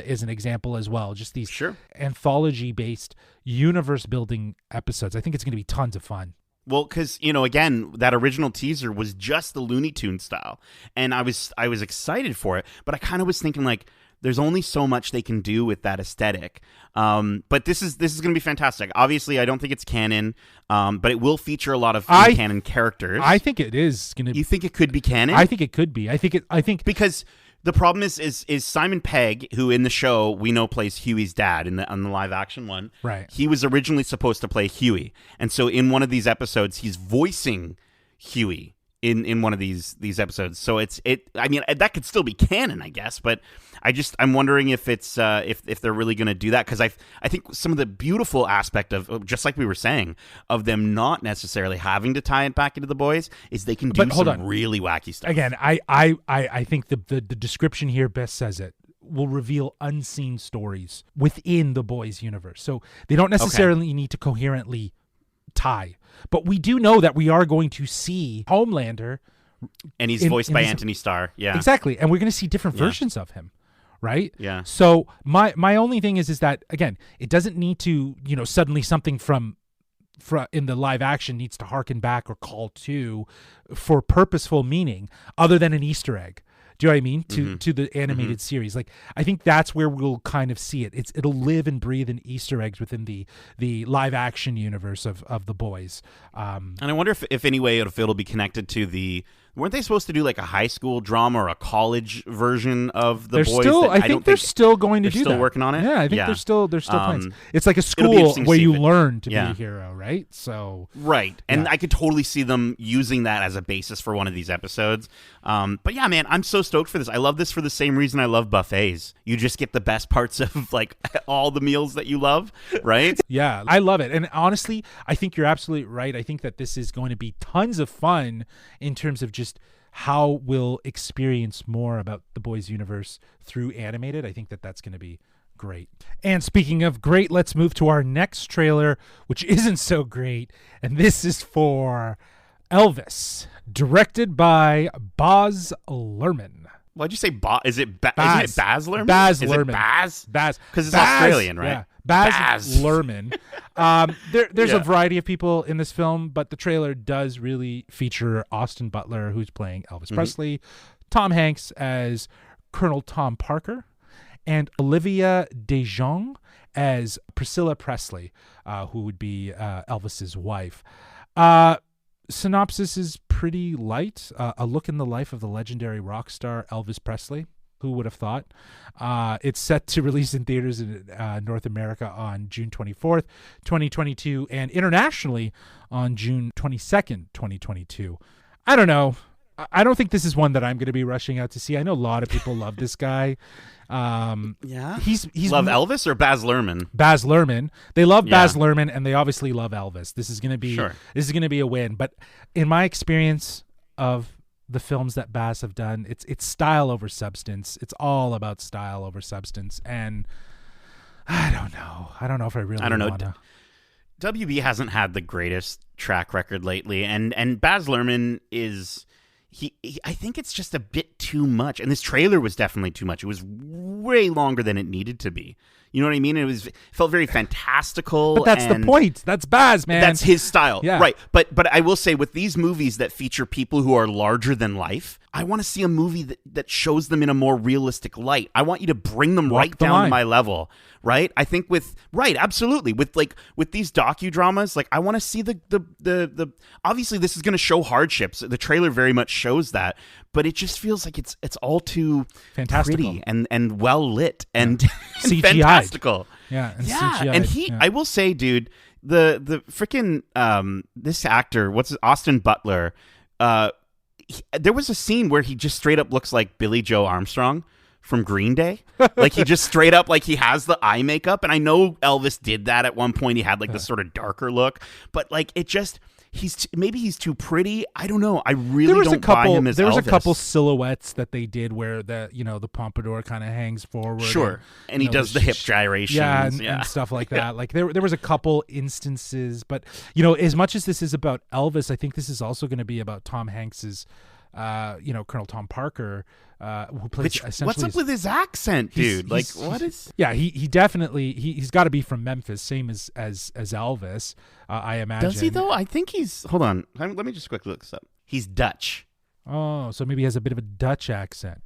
is an example as well. Just these anthology-based, universe-building episodes. I think it's going to be tons of fun. Well, because, again, that original teaser was just the Looney Tunes style. And I was excited for it, but I kind of was thinking, like, there's only so much they can do with that aesthetic. But this is going to be fantastic. Obviously, I don't think it's canon, but it will feature a lot of canon characters. I think it is going to be. You think it could be canon? I think it could be. I think because the problem is Simon Pegg, who in the show we know plays Huey's dad on the live action one. Right. He was originally supposed to play Huey, and so in one of these episodes, he's voicing Huey in one of these episodes. So I mean, that could still be canon, I guess, but I'm wondering if it's if they're really going to do that, because I think some of the beautiful aspect of, just like we were saying, of them not necessarily having to tie it back into the boys is they can do some really wacky stuff. Again, I think the description here best says it. Will reveal unseen stories within the boys universe. So they don't necessarily need to coherently tie. But we do know that we are going to see Homelander. And he's voiced by Anthony Starr. Yeah. Exactly. And we're going to see different versions of him. Right? Yeah. So my only thing is that, again, it doesn't need to, suddenly something from in the live action needs to harken back or call to for purposeful meaning other than an Easter egg. Do you know what I mean? To the animated series. Like, I think that's where we'll kind of see it. It'll live and breathe in Easter eggs within the live action universe of the boys. And I wonder if any way it'll be connected to weren't they supposed to do like a high school drama or a college version of the boys? I think they're still going to do that. They're still working on it? Yeah, I think they're still plans. It's like a school where you learn to be a hero, right? So right. And I could totally see them using that as a basis for one of these episodes. But yeah, man, I'm so stoked for this. I love this for the same reason I love buffets. You just get the best parts of like all the meals that you love, right? Yeah, I love it. And honestly, I think you're absolutely right. I think that this is going to be tons of fun in terms of just how we'll experience more about the boys universe through animated. I think that that's going to be great. And speaking of great, let's move to our next trailer, which isn't so great. And this is for Elvis, directed by Baz Luhrmann. Why'd you say Baz? Is it Baz Luhrmann? Baz Luhrmann. Is it Baz? Baz? Because it's Australian, right? Yeah. Baz Luhrmann. There's a variety of people in this film, but the trailer does really feature Austin Butler, who's playing Elvis Presley, Tom Hanks as Colonel Tom Parker, and Olivia DeJonge as Priscilla Presley, who would be Elvis's wife. Synopsis is pretty light. A look in the life of the legendary rock star Elvis Presley. Who would have thought? It's set to release in theaters in North America on June 24th, 2022, and internationally on June 22nd, 2022. I don't know. I don't think this is one that I'm going to be rushing out to see. I know a lot of people love this guy. Yeah. He's love Elvis or Baz Luhrmann? Baz Luhrmann. They love Baz Luhrmann, and they obviously love Elvis. This is going to be a win. But in my experience of the films that Baz have done, it's style over substance. It's all about style over substance, and I don't know if I really wanna. WB hasn't had the greatest track record lately, and Baz Luhrmann is I think it's just a bit too much, and this trailer was definitely too much. It was way longer than it needed to be. You know what I mean? It felt very fantastical. But that's the point. That's Baz, man. That's his style. Yeah. Right. But I will say, with these movies that feature people who are larger than life, I want to see a movie that shows them in a more realistic light. I want you to bring them right the down line. to my level, right? I think absolutely. With these docudramas, like I want to see the obviously this is going to show hardships. The trailer very much shows that, but it just feels like it's all too Fantastical. pretty and well lit and, and CGI'd. fantastical. Yeah, and Yeah, CGI. and I will say, dude, the freaking this actor, Austin Butler, there was a scene where he just straight up looks like Billy Joe Armstrong from Green Day. Like he just straight up, like he has the eye makeup, and I know Elvis did that at one point. He had like this sort of darker look, but like it just maybe he's too pretty. I don't know. I really don't buy him as Elvis. There was a couple silhouettes that they did where the pompadour kind of hangs forward. Sure, and he does the hip gyrations, and stuff like that. Like there was a couple instances, but as much as this is about Elvis, I think this is also going to be about Tom Hanks's, Colonel Tom Parker, who plays essentially. What's up with his accent, dude? What is? Yeah, he definitely he's got to be from Memphis, same as Elvis. I imagine. Does he though? I think he's. Hold on, let me just quickly look this up. He's Dutch. Oh, so maybe he has a bit of a Dutch accent.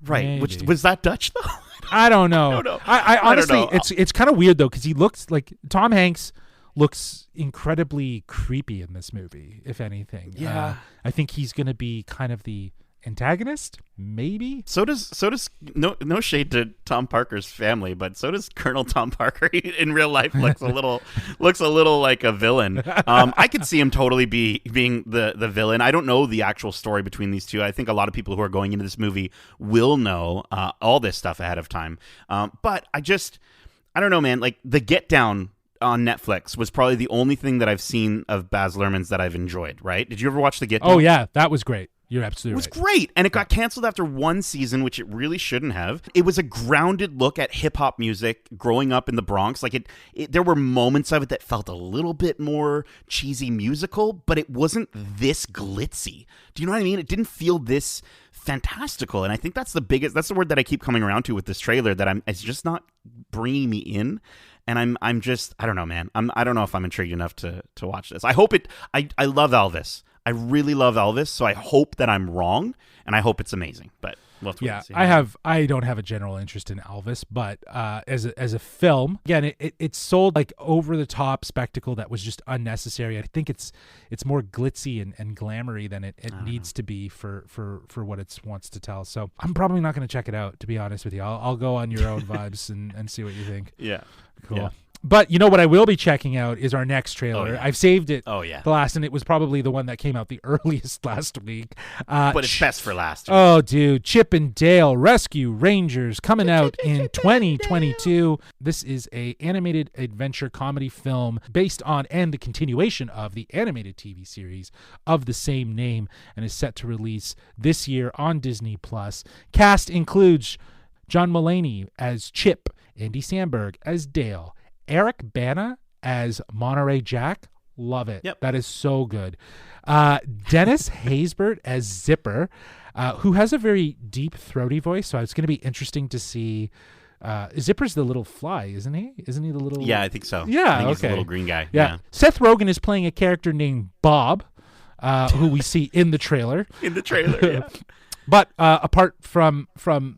Right. Maybe. Which was that Dutch though? I don't know. I don't know. I honestly, I don't know. it's kind of weird though, because he looks like Tom Hanks looks incredibly creepy in this movie. If anything, Yeah. I think he's going to be kind of the antagonist, maybe. So does no shade to Tom Parker's family, but so does Colonel Tom Parker. He, in real life, looks a little like a villain. I could see him totally being the villain. I don't know the actual story between these two. I think a lot of people who are going into this movie will know all this stuff ahead of time. But I don't know, man. Like The Get Down on Netflix was probably the only thing that I've seen of Baz Luhrmann's that I've enjoyed. Right? Did you ever watch The Get Down? Oh yeah, that was great. You're absolutely right. It was great, and it got canceled after one season, which it really shouldn't have. It was a grounded look at hip-hop music growing up in the Bronx. Like there were moments of it that felt a little bit more cheesy musical, but it wasn't this glitzy. Do you know what I mean? It didn't feel this fantastical, and I think that's the word that I keep coming around to with this trailer, that it's just not bringing me in. And I'm just, I don't know, man. I don't know if I'm intrigued enough to watch this. I hope I love Elvis. I really love Elvis, so I hope that I'm wrong, and I hope it's amazing. But we'll have to wait and see. I don't have a general interest in Elvis, but as a film, again, it sold like over the top spectacle that was just unnecessary. I think it's more glitzy and glamoury than it needs to be for what it wants to tell. So I'm probably not going to check it out, to be honest with you. I'll go on your own vibes and see what you think. Yeah. Cool. Yeah. But you know what I will be checking out is our next trailer. Oh, yeah. I've saved it Oh, yeah. the last, and it was probably the one that came out the earliest last week. But it's best for last. Oh, dude. Chip and Dale Rescue Rangers coming out in 2022. This is a animated adventure comedy film based on and the continuation of the animated TV series of the same name, and is set to release this year on Disney+. Cast includes John Mulaney as Chip, Andy Samberg as Dale, Eric Bana as Monterey Jack. Love it. Yep. That is so good. Dennis Haysbert as Zipper, who has a very deep, throaty voice. So it's going to be interesting to see. Zipper's the little fly, isn't he? Isn't he the little? Yeah, I think so. Yeah, I think he's the okay. little green guy. Yeah. Seth Rogen is playing a character named Bob, who we see in the trailer. In the trailer, yeah. But apart from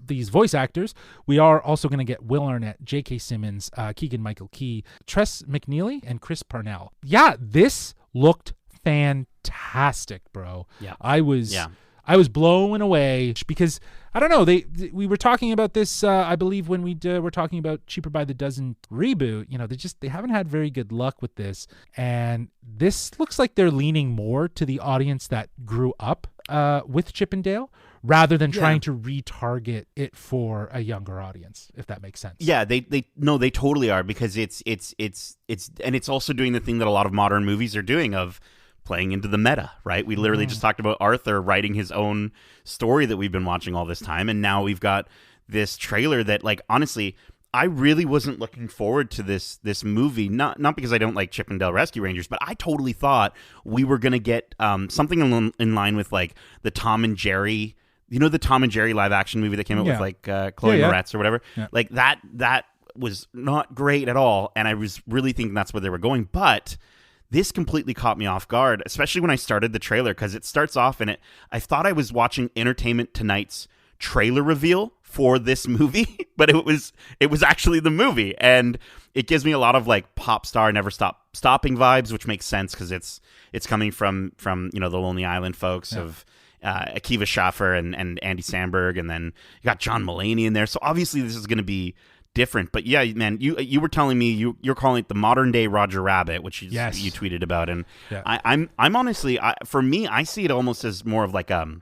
these voice actors, we are also going to get Will Arnett, J.K. Simmons, Keegan-Michael Key, Tress McNeely, and Chris Parnell. Yeah, this looked fantastic, bro. Yeah. I was blown away because I don't know. We were talking about this. I believe when we were talking about Cheaper by the Dozen reboot. They haven't had very good luck with this, and this looks like they're leaning more to the audience that grew up with Chip and Dale, rather than trying to retarget it for a younger audience, if that makes sense. Yeah, they totally are, because it's also doing the thing that a lot of modern movies are doing of playing into the meta, right? We literally just talked about Arthur writing his own story that we've been watching all this time, and now we've got this trailer that, like, honestly, I really wasn't looking forward to this movie, not because I don't like Chip and Dale Rescue Rangers, but I totally thought we were going to get something in line with, like, the Tom and Jerry, the Tom and Jerry live action movie that came out with, like, Chloe Moretz or whatever. Yeah. Like, that was not great at all, and I was really thinking that's where they were going, but this completely caught me off guard, especially when I started the trailer, because it starts off and I thought I was watching Entertainment Tonight's trailer reveal for this movie, but it was actually the movie, and it gives me a lot of like pop star Never Stopping vibes, which makes sense because it's coming from the Lonely Island folks of Akiva Schaffer and Andy Samberg, and then you got John Mulaney in there, so obviously this is going to be different. But yeah, man, you were telling me you're calling it the modern day Roger Rabbit, which you tweeted about, and I'm honestly, for me, I see it almost as more of like a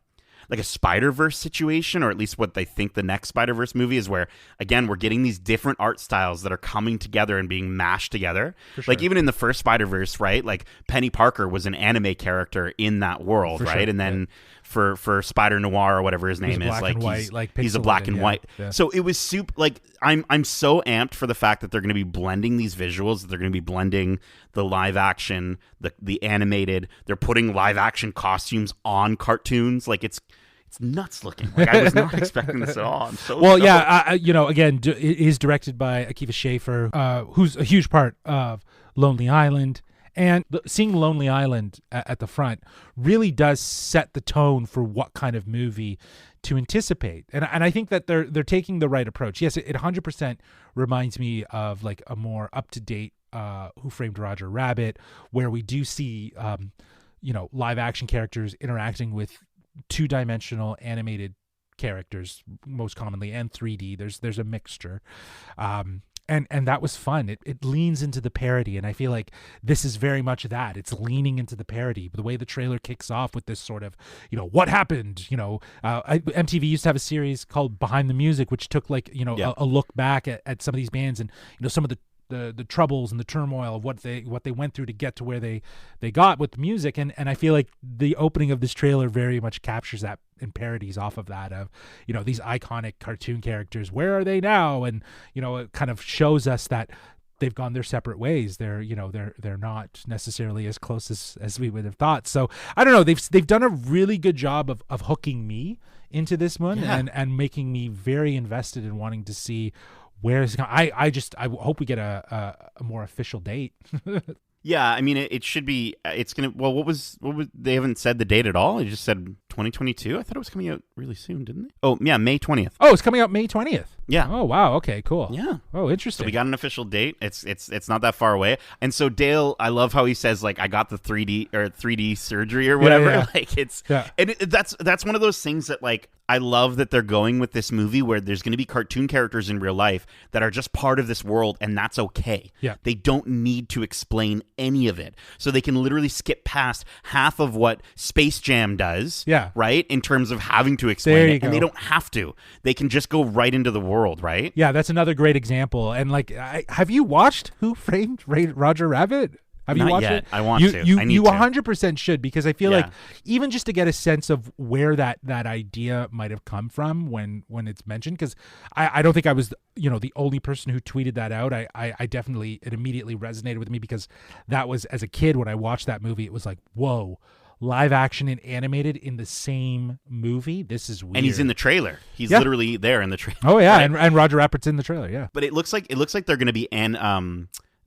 Spider-Verse situation, or at least what they think the next Spider-Verse movie is, where, again, we're getting these different art styles that are coming together and being mashed together. Sure. Like, even in the first Spider-Verse, right? Like, Penny Parker was an anime character in that world, right? Sure. And then for Spider-Noir or whatever his name is, like, he's a black and white. Yeah. So it was super, like, I'm so amped for the fact that they're going to be blending these visuals, that they're going to be blending the live action, the animated, they're putting live action costumes on cartoons. Like, it's nuts looking. Like, I was not expecting this at all. I'm so well, yeah. Again, it is directed by Akiva Schaffer, who's a huge part of Lonely Island, and seeing Lonely Island at the front really does set the tone for what kind of movie to anticipate. And I think that they're taking the right approach. Yes, it 100% reminds me of like a more up to date Who Framed Roger Rabbit, where we do see live action characters interacting with two-dimensional animated characters most commonly, and 3D. There's a mixture, and that was fun. It leans into the parody, and I feel like this is very much that. It's leaning into the parody. The way the trailer kicks off with this sort of what happened. MTV used to have a series called Behind the Music, which took like a look back at some of these bands, and some of the troubles and the turmoil of what they went through to get to where they got with the music, and I feel like the opening of this trailer very much captures that and parodies off of that of these iconic cartoon characters. Where are they now? And it kind of shows us that they've gone their separate ways. They're not necessarily as close as we would have thought. So I don't know. They've done a really good job of hooking me into this one, and making me very invested in wanting to see where is it going. I hope we get a more official date. Yeah, I mean, it should be. It's gonna. Well, what was? They haven't said the date at all. They just said 2022. I thought it was coming out really soon, didn't they? Oh, yeah, May 20th. Oh, it's coming out May 20th. Yeah. Oh, wow. Okay, cool. Yeah. Oh, interesting. So we got an official date. It's not that far away. And so Dale, I love how he says like, I got the 3D surgery or whatever. Yeah. Like and that's one of those things that like I love that they're going with this movie where there's going to be cartoon characters in real life that are just part of this world, and that's okay. Yeah. They don't need to explain any of it. So they can literally skip past half of what Space Jam does. Yeah. Right? In terms of having to explain it. And they don't have to. They can just go right into the world, right? Yeah, that's another great example. And like, have you watched Who Framed Roger Rabbit? Have you watched it? I want to. You I need 100% should, because I feel like even just to get a sense of where that idea might have come from when it's mentioned, because I don't think I was the only person who tweeted that out. I definitely, it immediately resonated with me, because that was, as a kid when I watched that movie, it was like, whoa, live action and animated in the same movie. This is weird. And he's in the trailer. He's literally there in the trailer. Oh yeah, right? and Roger Rabbit's in the trailer. Yeah, but it looks like they're going to be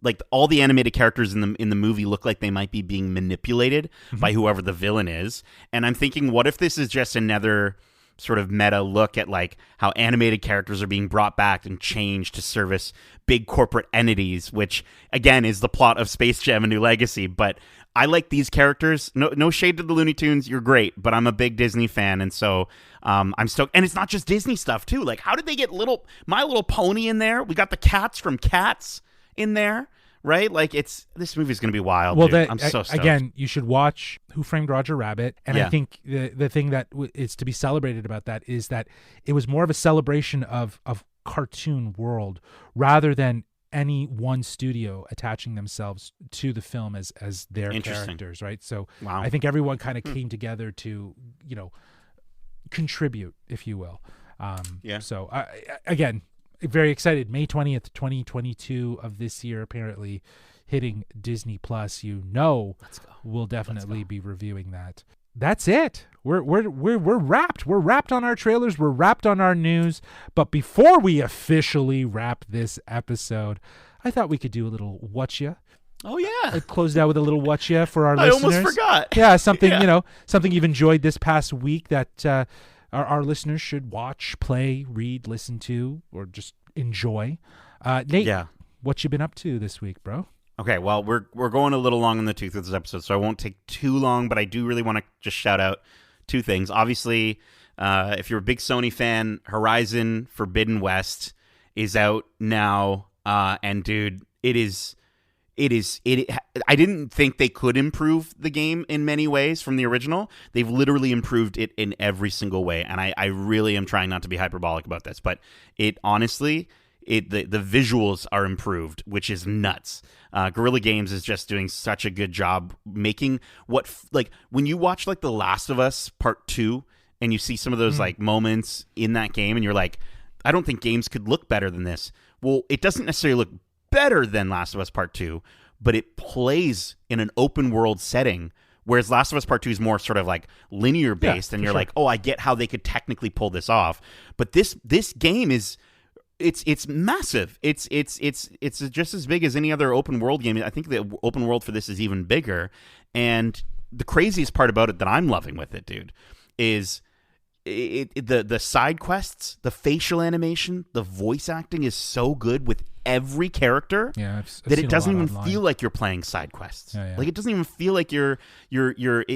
like all the animated characters in the movie look like they might be being manipulated by whoever the villain is. And I'm thinking, what if this is just another sort of meta look at like how animated characters are being brought back and changed to service big corporate entities, which again is the plot of Space Jam: A New Legacy. But I like these characters. No shade to the Looney Tunes, you're great, but I'm a big Disney fan, and so I'm stoked. And it's not just Disney stuff too. Like, how did they get My Little Pony in there? We got the cats from Cats in there, right? Like, this movie's gonna be wild. Well, dude. I'm so stoked. Again, you should watch Who Framed Roger Rabbit, and I think the thing that is to be celebrated about that is that it was more of a celebration of cartoon world rather than any one studio attaching themselves to the film as their characters, right? So I think everyone kind of came together to contribute, if you will. So again, very excited. May 20th, 2022 of this year, apparently hitting Disney Plus. We'll definitely be reviewing that. That's it. We're wrapped. We're wrapped on our trailers. We're wrapped on our news. But before we officially wrap this episode, I thought we could do a little whatcha Oh yeah, I closed out with a little whatcha for our I listeners. almost forgot. Yeah, something Yeah. something you've enjoyed this past week that our listeners should watch, play, read, listen to, or just enjoy. Nate, Yeah. what you been up to this week, bro? Okay, well, we're going a little long in the tooth with this episode, so I won't take too long, but I do really want to just shout out two things. Obviously, if you're a big Sony fan, Horizon Forbidden West is out now, and dude, I didn't think they could improve the game in many ways from the original. They've literally improved it in every single way, and I really am trying not to be hyperbolic about this, but it honestly... the visuals are improved, which is nuts. Guerrilla Games is just doing such a good job making when you watch like The Last of Us Part 2 and you see some of those like moments in that game and you're like, I don't think games could look better than this. Well, it doesn't necessarily look better than Last of Us Part 2, but it plays in an open world setting. Whereas Last of Us Part 2 is more sort of like linear based, and you're like, oh, I get how they could technically pull this off. But this game is... It's massive. It's just as big as any other open world game. I think the open world for this is even bigger. And the craziest part about it that I'm loving with it, dude, is the side quests, the facial animation, the voice acting is so good with every character that it doesn't even feel like you're playing side quests. Like it doesn't even feel like you're.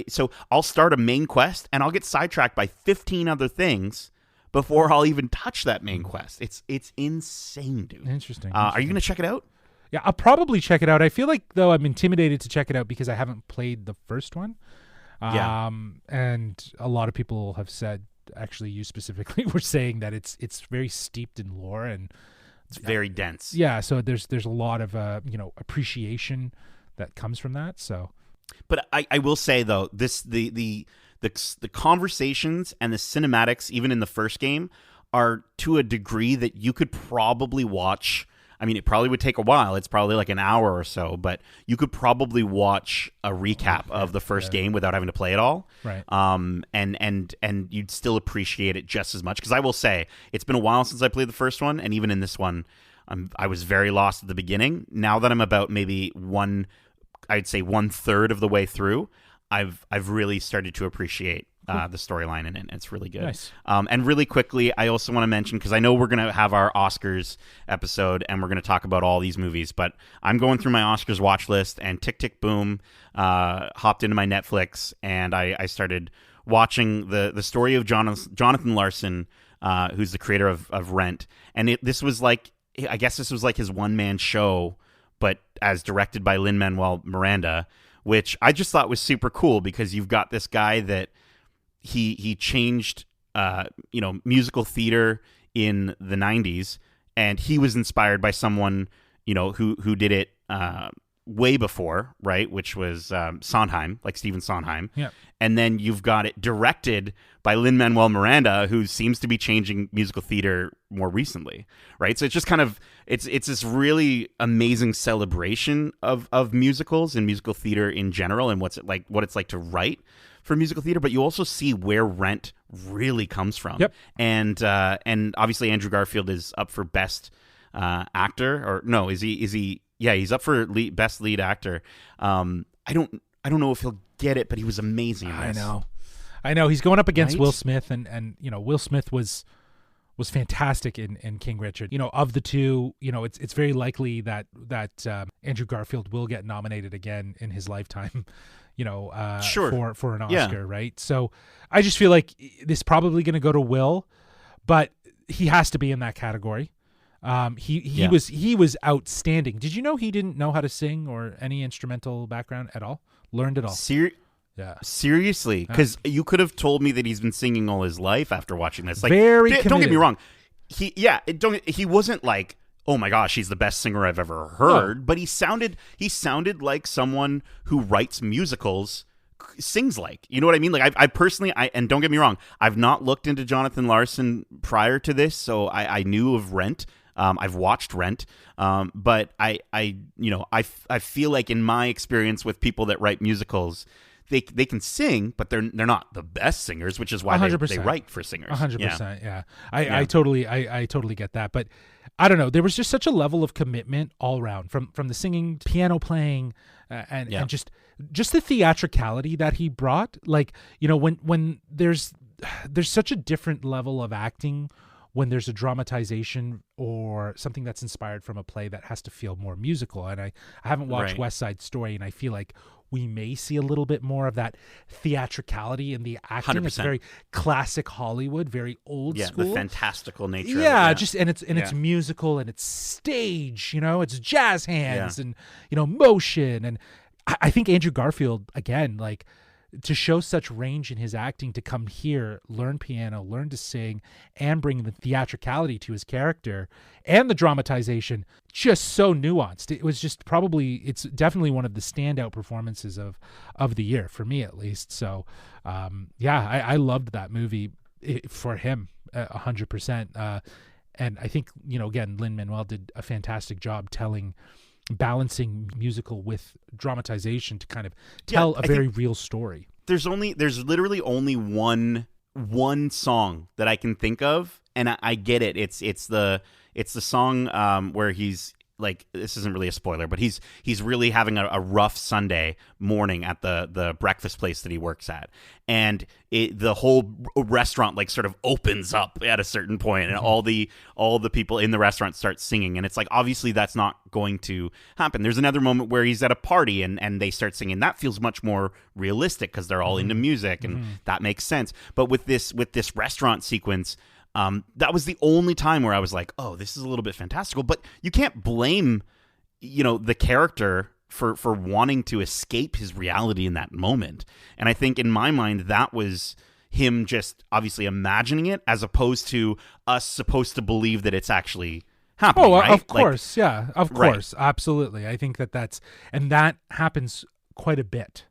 So I'll start a main quest and I'll get sidetracked by 15 other things before I'll even touch that main quest. It's insane, dude. Interesting. Are you going to check it out? Yeah, I'll probably check it out. I feel like, though, I'm intimidated to check it out because I haven't played the first one. And a lot of people have said, actually you specifically, were saying that it's very steeped in lore and it's very dense. Yeah, so there's a lot of appreciation that comes from that. So, but I will say though, the conversations and the cinematics, even in the first game, are to a degree that you could probably watch. I mean, it probably would take a while. It's probably like an hour or so, but you could probably watch a recap of the first game without having to play it all. Right. And you'd still appreciate it just as much. Because I will say, it's been a while since I played the first one, and even in this one, I was very lost at the beginning. Now that I'm about maybe I'd say 1/3 of the way through, I've really started to appreciate the storyline in it. It's really good. Nice. And really quickly, I also want to mention, because I know we're going to have our Oscars episode and we're going to talk about all these movies, but I'm going through my Oscars watch list, and Tick Tick Boom hopped into my Netflix, and I started watching the story of Jonathan Larson, who's the creator of Rent. And this was like his one-man show, but as directed by Lin-Manuel Miranda, which I just thought was super cool, because you've got this guy that he changed musical theater in the 90s, and he was inspired by someone who did it way before, right, which was Sondheim, like Stephen Sondheim. Yeah. And then you've got it directed by Lin-Manuel Miranda, who seems to be changing musical theater more recently, right? So it's just kind of it's this really amazing celebration of musicals and musical theater in general, and what it's like to write for musical theater. But you also see where Rent really comes from. Yep. And obviously Andrew Garfield is up for best actor, or no, is he? Yeah, he's up for best lead actor. I don't know if he'll get it, but he was amazing in this. I know. He's going up against Right? Will Smith, and Will Smith was fantastic in King Richard. Of the two, it's very likely that Andrew Garfield will get nominated again in his lifetime. Sure. for an Oscar, right? So I just feel like this is probably going to go to Will, but he has to be in that category. He was outstanding. Did you know he didn't know how to sing or any instrumental background at all? Learned it all. Yeah. Seriously, because you could have told me that he's been singing all his life after watching this. Like, Very don't get committed. me wrong. He wasn't like, oh my gosh, he's the best singer I've ever heard. But he sounded like someone who writes musicals sings like. You know what I mean? Like I personally, and don't get me wrong, I've not looked into Jonathan Larson prior to this, so I knew of Rent. I've watched Rent, but I feel like in my experience with people that write musicals, they can sing, but they're not the best singers, which is why they write for singers. 100%. Yeah. I totally get that. But I don't know. There was just such a level of commitment all around from the singing, piano playing, and just the theatricality that he brought. Like, you know, when there's such a different level of acting when there's a dramatization or something that's inspired from a play that has to feel more musical. And I haven't watched West Side Story, and I feel like we may see a little bit more of that theatricality in the acting. 100%. It's very classic Hollywood, very old school. The fantastical nature of it. It's musical, and it's stage, you know, it's jazz hands and, you know, motion. And I think Andrew Garfield, again, like, to show such range in his acting, to come here, learn piano, learn to sing, and bring the theatricality to his character and the dramatization, just so nuanced. It was just it's definitely one of the standout performances of the year, for me at least. So, I loved that movie for him 100%. And I think, you know, again, Lin-Manuel did a fantastic job balancing musical with dramatization to kind of tell a very real story. There's literally only one song that I can think of, and I get it. It's the song where he's like, this isn't really a spoiler, but he's really having a rough Sunday morning at the breakfast place that he works at, and the whole restaurant like sort of opens up at a certain point, and all the people in the restaurant start singing, and it's like, obviously that's not going to happen. There's another moment where he's at a party and they start singing. That feels much more realistic because they're all into music, and that makes sense. But with this restaurant sequence, that was the only time where I was like, oh, this is a little bit fantastical. But you can't blame, you know, the character for wanting to escape his reality in that moment. And I think in my mind, that was him just obviously imagining it, as opposed to us supposed to believe that it's actually happening. Oh, right? Of course. Yeah, of course. Absolutely. I think that happens quite a bit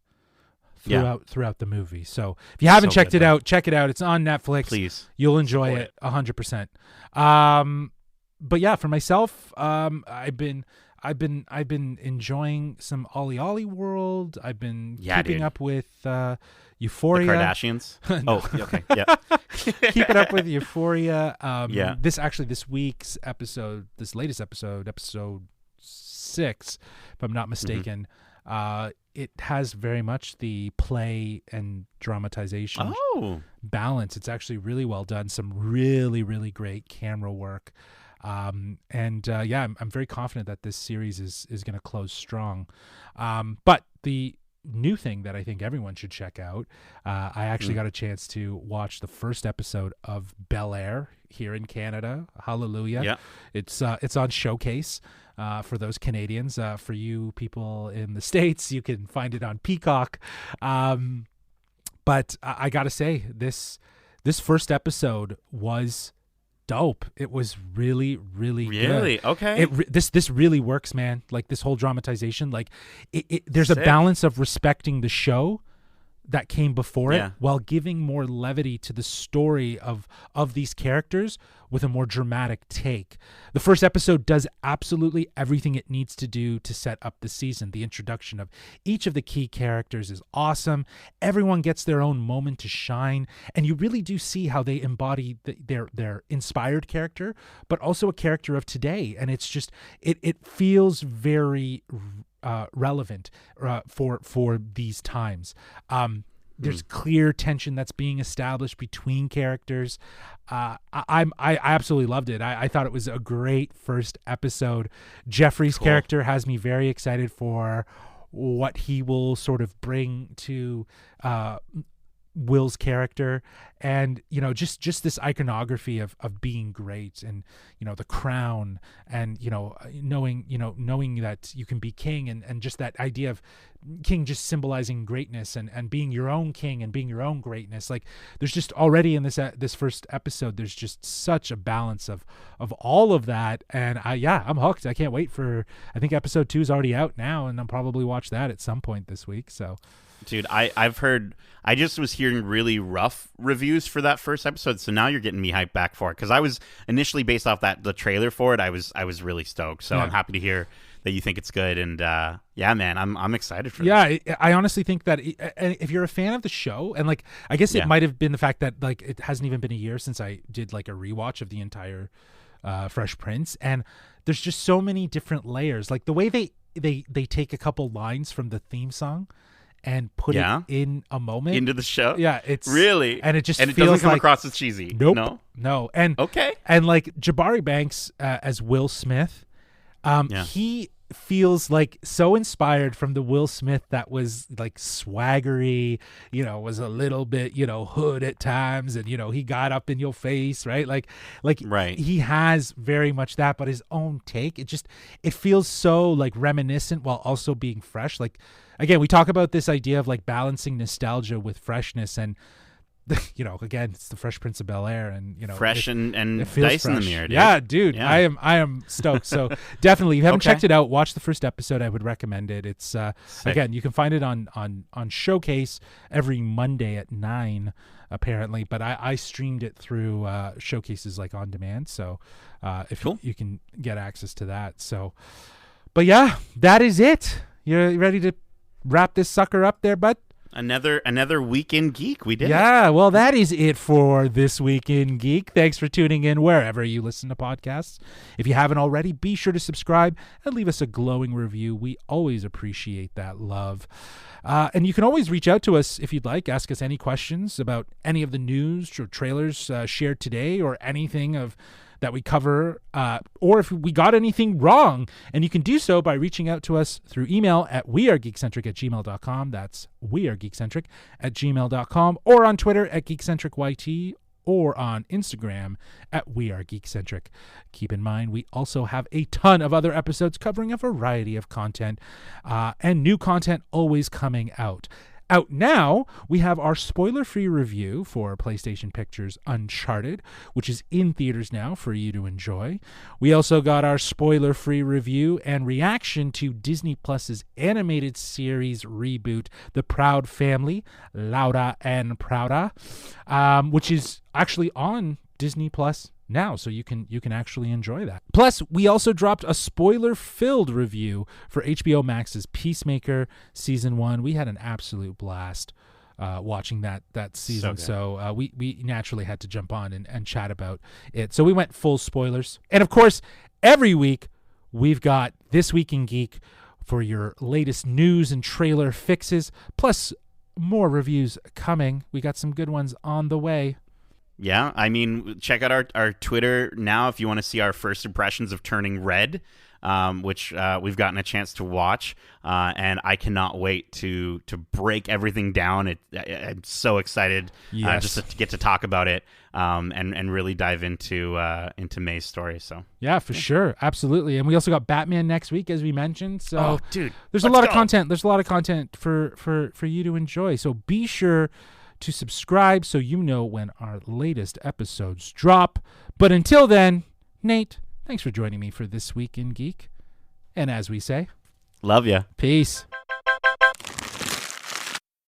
throughout the movie. So if you haven't checked it out, check it out. It's on Netflix. Please. You'll enjoy it 100%. But yeah, for myself, I've been enjoying some Ollie Ollie World. I've been keeping up with Euphoria. The Kardashians. Oh, okay. Yeah. Keeping up with Euphoria. This week's episode, this latest episode 6, if I'm not mistaken, it has very much the play and dramatization balance. It's actually really well done. Some really, really great camera work. I'm very confident that this series is going to close strong. But the new thing that I think everyone should check out, I actually got a chance to watch the first episode of Bel Air here in Canada. Hallelujah. Yeah. It's on Showcase. For those Canadians, for you people in the States, you can find it on Peacock. But I gotta say, this first episode was dope. It was really, really good. Okay. This really works, man. Like, this whole dramatization, like there's a balance of respecting the show that came before it, while giving more levity to the story of these characters with a more dramatic take. The first episode does absolutely everything it needs to do to set up the season. The introduction of each of the key characters is awesome. Everyone gets their own moment to shine, and you really do see how they embody their inspired character, but also a character of today. And it's just it feels very relevant for these times. There's clear tension that's being established between characters. I absolutely loved it. I thought it was a great first episode. Jeffrey's character has me very excited for what he will sort of bring to Will's character, and just this iconography of being great, and the crown, and knowing that you can be king, and just that idea of king just symbolizing greatness, and being your own king and being your own greatness. Like, there's just already in this first episode, there's just such a balance of all of that, and I'm hooked. I can't wait I think episode 2 is already out now, and I'll probably watch that at some point this week. So Dude, I've heard. I just was hearing really rough reviews for that first episode, so now you're getting me hyped back for it. Because I was initially, based off the trailer for it, I was really stoked. So I'm happy to hear that you think it's good, and yeah, man, I'm excited for this. Yeah, I honestly think that if you're a fan of the show, and like, I guess it might have been the fact that like it hasn't even been a year since I did like a rewatch of the entire Fresh Prince, and there's just so many different layers. Like the way they take a couple lines from the theme song and put it in a moment into the show. Yeah, it's really, and it just and it feels doesn't come like, across as cheesy. Nope, no, and okay, and like Jabari Banks as Will Smith. He feels like so inspired from the Will Smith that was like swaggery, was a little bit, hood at times, and he got up in your face, right? Like right. He has very much that, but his own take. It feels so like reminiscent while also being fresh. Like again, we talk about this idea of like balancing nostalgia with freshness, and again, it's the Fresh Prince of Bel-Air, and fresh and dice in the mirror, dude. Yeah, dude, yeah. I am stoked. So definitely, if you haven't checked it out, watch the first episode. I would recommend it. It's again, you can find it on Showcase every Monday at 9 apparently, but I streamed it through Showcases like on demand. So if you can get access to that. So, but yeah, that is it. You ready to wrap this sucker up there, bud? Another Week in Geek. We did. Yeah, well, that is it for This Week in Geek. Thanks for tuning in wherever you listen to podcasts. If you haven't already, be sure to subscribe and leave us a glowing review. We always appreciate that love. And you can always reach out to us if you'd like. Ask us any questions about any of the news or trailers shared today, or anything that we cover, or if we got anything wrong. And you can do so by reaching out to us through email at wearegeekcentric@gmail.com. That's wearegeekcentric@gmail.com, or on Twitter at geekcentricyt, or on Instagram at wearegeekcentric. Keep in mind, we also have a ton of other episodes covering a variety of content, and new content always coming out. Out now, we have our spoiler-free review for PlayStation Pictures' Uncharted, which is in theaters now for you to enjoy. We also got our spoiler-free review and reaction to Disney Plus's animated series reboot, The Proud Family, Laura and Prouda, which is actually on Disney Plus now, so you can actually enjoy that. Plus, we also dropped a spoiler-filled review for HBO Max's Peacemaker Season 1. We had an absolute blast watching that season, so we naturally had to jump on and chat about it. So we went full spoilers. And of course, every week, we've got This Week in Geek for your latest news and trailer fixes, plus more reviews coming. We got some good ones on the way. Yeah, I mean, check out our Twitter now if you want to see our first impressions of Turning Red, which we've gotten a chance to watch, and I cannot wait to break everything down. I'm so excited just to get to talk about it, and really dive into May's story. So yeah, for sure, absolutely. And we also got Batman next week, as we mentioned. So dude, there's a lot of content. There's a lot of content for you to enjoy. So be sure to subscribe so you know when our latest episodes drop. But until then, Nate, thanks for joining me for This Week in Geek. And as we say, love ya. Peace.